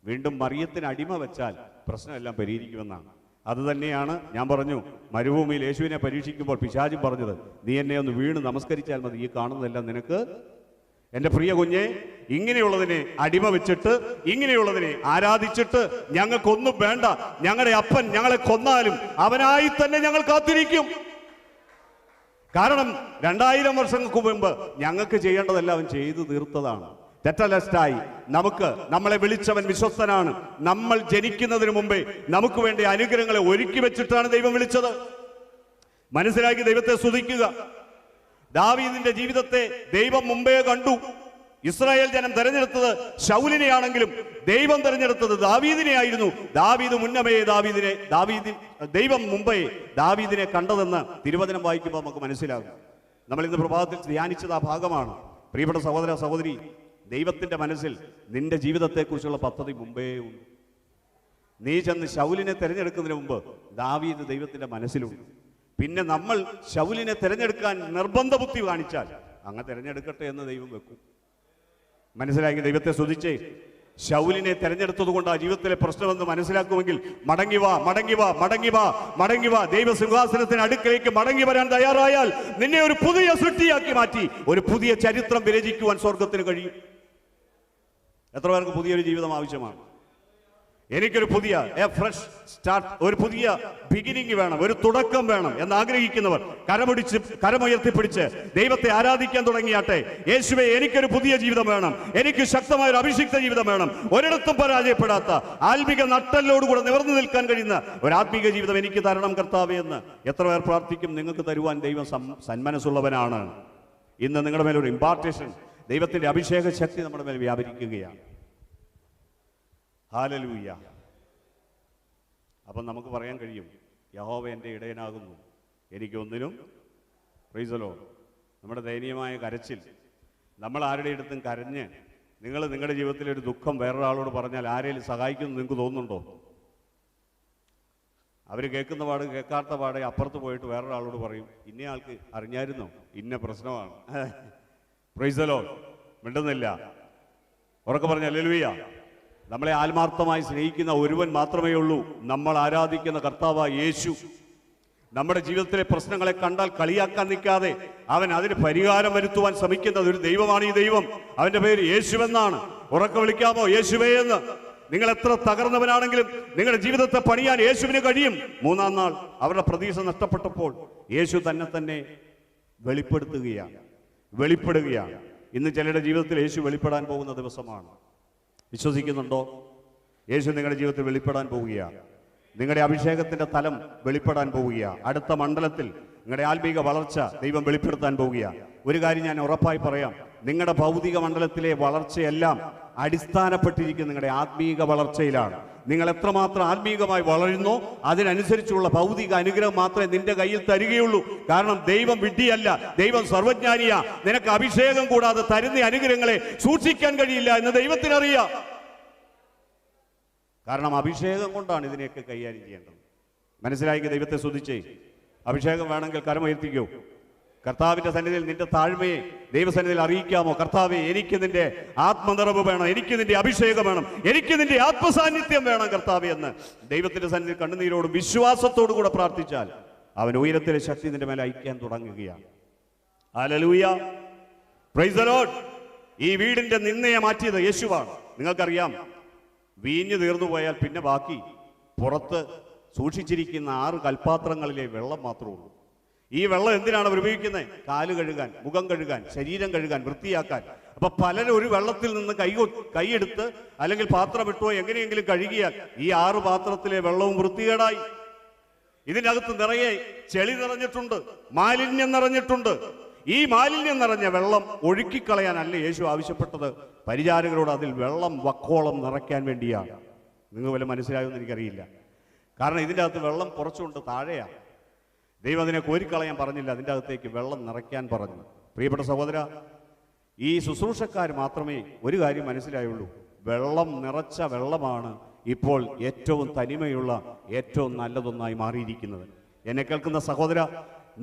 [SPEAKER 1] വീണ്ടും മറിയത്തിന് അടിമ വെച്ചാൽ പ്രശ്നമെല്ലാം പരിഹരിക്കുമെന്നാണ്. അത് തന്നെയാണ് ഞാൻ പറഞ്ഞു, മരുഭൂമിയിൽ യേശുവിനെ പരീക്ഷിക്കുമ്പോൾ പിശാചും പറഞ്ഞത്, നീ എന്നെ ഒന്ന് വീണ് നമസ്കരിച്ചാൽ മതി, ഈ കാണുന്നതെല്ലാം നിനക്ക്. എൻ്റെ പ്രിയ കുഞ്ഞെ, ഇങ്ങനെയുള്ളതിനെ അടിമ വെച്ചിട്ട് ഇങ്ങനെയുള്ളതിനെ ആരാധിച്ചിട്ട് ഞങ്ങൾക്കൊന്നും വേണ്ട, ഞങ്ങളുടെ അപ്പൻ ഞങ്ങളെ കൊന്നാലും അവനായി തന്നെ ഞങ്ങൾ കാത്തിരിക്കും. കാരണം 2000 വർഷങ്ങൾക്ക് മുമ്പ് ഞങ്ങൾക്ക് ചെയ്യേണ്ടതെല്ലാം അവൻ ചെയ്തു തീർത്തതാണ്. തെറ്റലസ്റ്റായി നമ്മളെ വിളിച്ചവൻ വിശ്വസ്തനാണ്. നമ്മൾ ജനിക്കുന്നതിന് മുമ്പേ നമുക്ക് വേണ്ടി അനുഗ്രഹങ്ങളെ ഒരുക്കി വെച്ചിട്ടാണ് ദൈവം വിളിച്ചത്. മനസ്സിലാക്കി ദൈവത്തെ സ്തുതിക്കുക. ദാവീദിന്റെ ജീവിതത്തെ ദൈവം മുമ്പേ കണ്ടു. ഇസ്രായേൽ ജനം തെരഞ്ഞെടുത്തത് ശൗലിനെയാണെങ്കിലും ദൈവം തെരഞ്ഞെടുത്തത് ദാവീദിനെ ആയിരുന്നു. ദാവീദ് മുന്നമേ ദൈവം മുമ്പേ ദാവീദിനെ കണ്ടതെന്ന് തിരുവചനം വായിക്കുമ്പോൾ നമുക്ക് മനസ്സിലാകും. നമ്മൾ ഇന്ന് പ്രഭാതത്തിൽ ധ്യാനിച്ചത് ആ ഭാഗമാണ്. പ്രിയപ്പെട്ട സഹോദര സഹോദരി, ദൈവത്തിന്റെ മനസ്സിൽ നിന്റെ ജീവിതത്തെക്കുറിച്ചുള്ള പദ്ധതി മുമ്പേ ഉണ്ട്. നീ ചെന്ന് ശൗലിനെ തെരഞ്ഞെടുക്കുന്നതിന് മുമ്പ് ദാവീദ് ദൈവത്തിന്റെ മനസ്സിലുണ്ട്. പിന്നെ നമ്മൾ ശൗലിനെ തെരഞ്ഞെടുക്കാൻ നിർബന്ധ ബുദ്ധി കാണിച്ചാൽ അങ്ങ് തെരഞ്ഞെടുക്കട്ടെ എന്ന് ദൈവം വെക്കും. മനസ്സിലാക്കി ദൈവത്തെ സ്തുതിച്ചേ. ശൗലിനെ തെരഞ്ഞെടുത്തത് കൊണ്ട് ആ ജീവിതത്തിലെ പ്രശ്നമെന്ന് മനസ്സിലാക്കുമെങ്കിൽ മടങ്ങി വാ ദൈവസിംഹാസനത്തിന് അടുക്കലേക്ക് മടങ്ങി വരാൻ തയ്യാറായാൽ നിന്നെ ഒരു പുതിയ സൃഷ്ടിയാക്കി മാറ്റി ഒരു പുതിയ ചരിത്രം വിരചിക്കുവാൻ സ്വർഗത്തിന് കഴിയും. എത്ര പേർക്ക് പുതിയൊരു ജീവിതം ആവശ്യമാണ്? എനിക്കൊരു പുതിയ ഫ്രഷ് സ്റ്റാർട്ട്, ഒരു പുതിയ ബിഗിനിങ് വേണം, ഒരു തുടക്കം വേണം എന്ന് ആഗ്രഹിക്കുന്നവർ കരമുയർത്തിപ്പിടിച്ച് ദൈവത്തെ ആരാധിക്കാൻ തുടങ്ങിയാട്ടെ. യേശുവേ, എനിക്കൊരു പുതിയ ജീവിതം വേണം, എനിക്ക് ശക്തമായ ഒരു അഭിഷിക്ത ജീവിതം വേണം, ഒരിടത്തും പരാജയപ്പെടാത്ത ആത്മീക നട്ടലോടുകൂടെ നിവർന്നു നിൽക്കാൻ കഴിയുന്ന ഒരു ആത്മീക ജീവിതം എനിക്ക് തരണം കർത്താവേ എന്ന് എത്ര പേർ പ്രാർത്ഥിക്കും? നിങ്ങൾക്ക് തരുവാൻ ദൈവം സന്മനസ്സുള്ളവനാണ്. ഇന്ന് നിങ്ങളുടെ മേലൊരു ഇമ്പാർട്ടേഷൻ, ദൈവത്തിന്റെ അഭിഷേക ശക്തി നമ്മുടെ മേൽ വ്യാപരിക്കുകയാണ്. ഹല്ലേലൂയ. അപ്പം നമുക്ക് പറയാൻ കഴിയും, യഹോവ എൻ്റെ ഇടയനാകുന്നു, എനിക്കൊന്നിനും. Praise the lord. നമ്മുടെ ദയനീയമായ കരച്ചിൽ, നമ്മൾ ആരുടെ അടുത്തും കരഞ്ഞ് നിങ്ങളുടെ ജീവിതത്തിലെ ഒരു ദുഃഖം വേറൊരാളോട് പറഞ്ഞാൽ ആരെങ്കിലും സഹായിക്കുമെന്ന് നിങ്ങൾക്ക് തോന്നുന്നുണ്ടോ? അവർ കേൾക്കുന്ന പാട് കേൾക്കാത്ത പാടെ അപ്പുറത്ത് പോയിട്ട് വേറൊരാളോട് പറയും, ഇന്ന ആൾക്ക് അറിഞ്ഞായിരുന്നോ ഇന്ന പ്രശ്നമാണ്. Price the Lord. മിണ്ടുന്നില്ല. ഉറക്കെ പറഞ്ഞ ഹല്ലേലൂയ. നമ്മളെ ആത്മാർത്ഥമായി സ്നേഹിക്കുന്ന ഒരുവൻ മാത്രമേ ഉള്ളൂ, നമ്മൾ ആരാധിക്കുന്ന കർത്താവായ യേശു. നമ്മുടെ ജീവിതത്തിലെ പ്രശ്നങ്ങളെ കണ്ടാൽ കളിയാക്കാൻ നിൽക്കാതെ അവൻ അതിന് പരിഹാരം വരുത്തുവാൻ ശ്രമിക്കുന്ന ഒരു ദൈവമാണ് ഈ ദൈവം. അവന്റെ പേര് യേശുവെന്നാണ്. ഉറക്കെ വിളിക്കാമോ യേശുവേ എന്ന്? നിങ്ങൾ എത്ര തകർന്നവനാണെങ്കിലും നിങ്ങളുടെ ജീവിതത്തെ പണിയാൻ യേശുവിന് കഴിയും. 3-ാം നാൾ അവരുടെ പ്രതീക്ഷ നഷ്ടപ്പെട്ടപ്പോൾ യേശു തന്നെ വെളിപ്പെടുകയാണ്. ഇന്ന് ചിലരുടെ ജീവിതത്തിൽ യേശു വെളിപ്പെടാൻ പോകുന്ന ദിവസമാണ്. വിശ്വസിക്കുന്നുണ്ടോ? യേശു നിങ്ങളുടെ ജീവിതത്തിൽ വെളിപ്പെടാൻ പോവുകയാണ്. നിങ്ങളുടെ അഭിഷേകത്തിന്റെ തലം വെളിപ്പെടാൻ പോവുകയാണ്. അടുത്ത മണ്ഡലത്തിൽ നിങ്ങളുടെ ആത്മീക വളർച്ച ദൈവം വെളിപ്പെടുത്താൻ പോവുകയാണ്. ഒരു കാര്യം ഞാൻ ഉറപ്പായി പറയാം, നിങ്ങളുടെ ഭൗതിക മണ്ഡലത്തിലെ വളർച്ചയെല്ലാം അടിസ്ഥാനപ്പെട്ടിരിക്കുന്ന നിങ്ങളുടെ ആത്മീക വളർച്ചയിലാണ്. നിങ്ങൾ എത്രമാത്രം ആത്മീകമായി വളരുന്നോ അതിനനുസരിച്ചുള്ള ഭൗതിക അനുഗ്രഹം മാത്രമേ നിന്റെ കയ്യിൽ തരികയുള്ളൂ. കാരണം ദൈവം വിഡ്ഢിയല്ല, ദൈവം സർവജ്ഞാനിയാ. നിനക്ക് അഭിഷേകം കൂടാതെ തരുന്ന അനുഗ്രഹങ്ങളെ സൂക്ഷിക്കാൻ കഴിയില്ല എന്ന് ദൈവത്തിനറിയാം. കാരണം അഭിഷേകം കൊണ്ടാണ് ഇതിനെയൊക്കെ കൈകാര്യം ചെയ്യേണ്ടത്. മനസ്സിലാക്കി ദൈവത്തെ സ്തുതിച്ചേ. അഭിഷേകം വേണമെങ്കിൽ കരമുയർത്തിക്കോ. കർത്താവിന്റെ സന്നിധിയിൽ നിന്റെ താഴ്മയെ ദൈവസന്നിധിയിൽ അറിയിക്കാമോ? കർത്താവേ, എനിക്ക് നിന്റെ ആത്മനിറവ് വേണം, എനിക്ക് നിന്റെ അഭിഷേകം വേണം, എനിക്ക് നിന്റെ ആത്മസാന്നിധ്യം വേണം കർത്താവേ എന്ന് ദൈവത്തിന്റെ സന്നിധിയിൽ കണ്ണുനീരോടും വിശ്വാസത്തോടു കൂടെ പ്രാർത്ഥിച്ചാൽ അവൻ ഉയരത്തിലെ ശക്തി നിന്റെ മേലെ അയക്കാൻ തുടങ്ങുകയാണ്. Hallelujah, price the Lord. ഈ വീടിന്റെ നിന്നയെ മാറ്റിയത് യേശുവാണ്. നിങ്ങൾക്കറിയാം, വീഞ്ഞു തീർന്നു പോയാൽ പിന്നെ ബാക്കി പുറത്ത് സൂക്ഷിച്ചിരിക്കുന്ന 6 കൽപ്പാത്രങ്ങളിലെ വെള്ളം മാത്രമേ ഉള്ളൂ. ഈ വെള്ളം എന്തിനാണ് അവർ ഉപയോഗിക്കുന്നത്? കാല് കഴുകാൻ, മുഖം കഴുകാൻ, ശരീരം കഴുകാൻ, വൃത്തിയാക്കാൻ. അപ്പൊ പലരും ഒരു വെള്ളത്തിൽ നിന്ന് കൈയെടുത്ത് അല്ലെങ്കിൽ പാത്രം ഇട്ടോ എങ്ങനെയെങ്കിലും കഴുകിയാൽ ഈ 6 പാത്രത്തിലെ വെള്ളവും വൃത്തികേടായി. ഇതിനകത്ത് നിറയെ ചെളി നിറഞ്ഞിട്ടുണ്ട്, മാലിന്യം നിറഞ്ഞിട്ടുണ്ട്. ഈ മാലിന്യം നിറഞ്ഞ വെള്ളം ഒഴുക്കിക്കളയാനല്ല യേശു ആവശ്യപ്പെട്ടത്. പരിചാരകരോട് അതിൽ വെള്ളം വക്കോളം നിറയ്ക്കാൻ വേണ്ടിയാണ്. നിങ്ങൾ വല്ല മനസ്സിലായെന്ന് എനിക്കറിയില്ല. കാരണം ഇതിൻ്റെ അകത്ത് വെള്ളം കുറച്ചുകൊണ്ട് താഴെയാണ്. ദൈവം അതിനെ കോരിക്കളയാൻ പറഞ്ഞില്ല, അതിൻ്റെ അകത്തേക്ക് വെള്ളം നിറയ്ക്കാൻ പറഞ്ഞു. പ്രിയപ്പെട്ട സഹോദര, ഈ ശുശ്രൂഷക്കാർ മാത്രമേ ഒരു കാര്യം മനസ്സിലായുള്ളൂ. വെള്ളം നിറച്ച വെള്ളമാണ് ഇപ്പോൾ ഏറ്റവും തനിമയുള്ള, ഏറ്റവും നല്ലതൊന്നായി മാറിയിരിക്കുന്നത്. എന്നെ കേൾക്കുന്ന സഹോദര,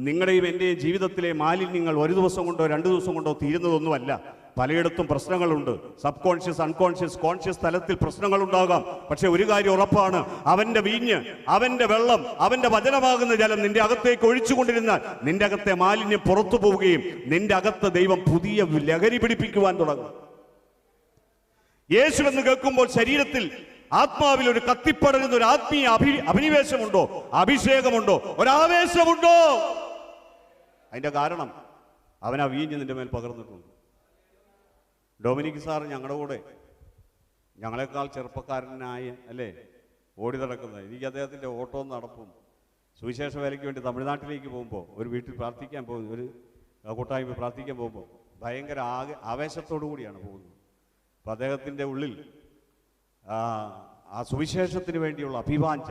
[SPEAKER 1] നിങ്ങളുടെയും എൻ്റെയും ജീവിതത്തിലെ മാലിന്യങ്ങൾ ഒരു ദിവസം കൊണ്ടോ 2 ദിവസം കൊണ്ടോ തീരുന്നതൊന്നുമല്ല. പലയിടത്തും പ്രശ്നങ്ങളുണ്ട്. സബ് കോൺഷ്യസ്, അൺകോൺഷ്യസ്, കോൺഷ്യസ് തലത്തിൽ പ്രശ്നങ്ങളുണ്ടാകാം. പക്ഷെ ഒരു കാര്യം ഉറപ്പാണ്, അവന്റെ വീഞ്ഞ്, അവന്റെ വെള്ളം, അവന്റെ വചനമാകുന്ന ജലം നിന്റെ അകത്തേക്ക് ഒഴിച്ചുകൊണ്ടിരുന്നാൽ നിന്റെ അകത്തെ മാലിന്യം പുറത്തു പോവുകയും നിന്റെ അകത്ത് ദൈവം പുതിയ ലഹരി പിടിപ്പിക്കുവാൻ തുടങ്ങും. യേശു എന്ന് കേൾക്കുമ്പോൾ ശരീരത്തിൽ, ആത്മാവിൽ ഒരു കത്തിപ്പടരുന്ന ഒരു ആത്മീയ അഭിനിവേശമുണ്ടോ? അഭിഷേകമുണ്ടോ? ഒരാവേശമുണ്ടോ? അതിന്റെ കാരണം അവൻ ആ വീഞ്ഞ് നിന്റെ മേൽ പകർന്നിട്ടുണ്ട്. ഡൊമിനിക് സാർ ഞങ്ങളുടെ കൂടെ ഞങ്ങളെക്കാൾ ചെറുപ്പക്കാരനായ അല്ലേ ഓടി നടക്കുന്നത്. എനിക്ക് അദ്ദേഹത്തിൻ്റെ ഓട്ടവും നടപ്പും സുവിശേഷ വേലയ്ക്ക് വേണ്ടി തമിഴ്നാട്ടിലേക്ക് പോകുമ്പോൾ ഒരു വീട്ടിൽ പ്രാർത്ഥിക്കാൻ പോകുന്നു, ഒരു കൂട്ടായ്മ പ്രാർത്ഥിക്കാൻ പോകുമ്പോൾ ഭയങ്കര ആവേശത്തോടു കൂടിയാണ് പോകുന്നത്. അപ്പം അദ്ദേഹത്തിൻ്റെ ഉള്ളിൽ ആ സുവിശേഷത്തിന് വേണ്ടിയുള്ള അഭിവാഞ്ച.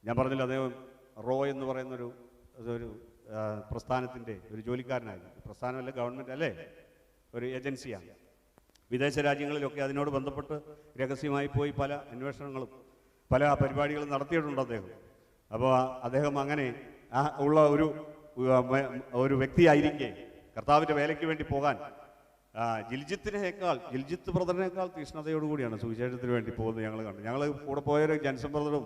[SPEAKER 1] ഞാൻ പറഞ്ഞില്ല, അദ്ദേഹം റോ എന്ന് പറയുന്നൊരു പ്രസ്ഥാനത്തിൻ്റെ ഒരു ജോലിക്കാരനായിരുന്നു. പ്രസ്ഥാനമല്ല, ഗവൺമെൻറ് അല്ലേ, ഒരു ഏജൻസിയാണ്. വിദേശ രാജ്യങ്ങളിലൊക്കെ അതിനോട് ബന്ധപ്പെട്ട് രഹസ്യമായി പോയി പല അന്വേഷണങ്ങളും പല പരിപാടികളും നടത്തിയിട്ടുണ്ട് അദ്ദേഹം. അപ്പോൾ അദ്ദേഹം അങ്ങനെ ഉള്ള ഒരു വ്യക്തിയായിരിക്കെ കർത്താവിൻ്റെ വേലയ്ക്ക് വേണ്ടി പോകാൻ ജിൽജിത്ത് ബ്രദറിനേക്കാൾ തീഷ്ണതയോടുകൂടിയാണ് സുവിശേഷത്തിന് വേണ്ടി പോകുന്നത് ഞങ്ങൾ കണ്ടു. ഞങ്ങൾ കൂടെ പോയൊരു ജൻസൺ ബ്രദറും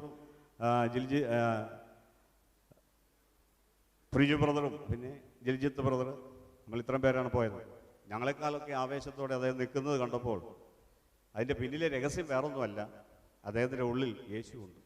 [SPEAKER 1] പ്രിജു ബ്രദറും പിന്നെ ജിൽജിത്ത് ബ്രദർ, നമ്മൾ ഇത്രയും പേരാണ് പോയത്. ഞങ്ങളെക്കാളൊക്കെ ആവേശത്തോടെ അദ്ദേഹം നിൽക്കുന്നത് കണ്ടപ്പോൾ അതിൻ്റെ പിന്നിലെ രഹസ്യം വേറൊന്നുമല്ല, അദ്ദേഹത്തിൻ്റെ ഉള്ളിൽ യേശുവുണ്ട്.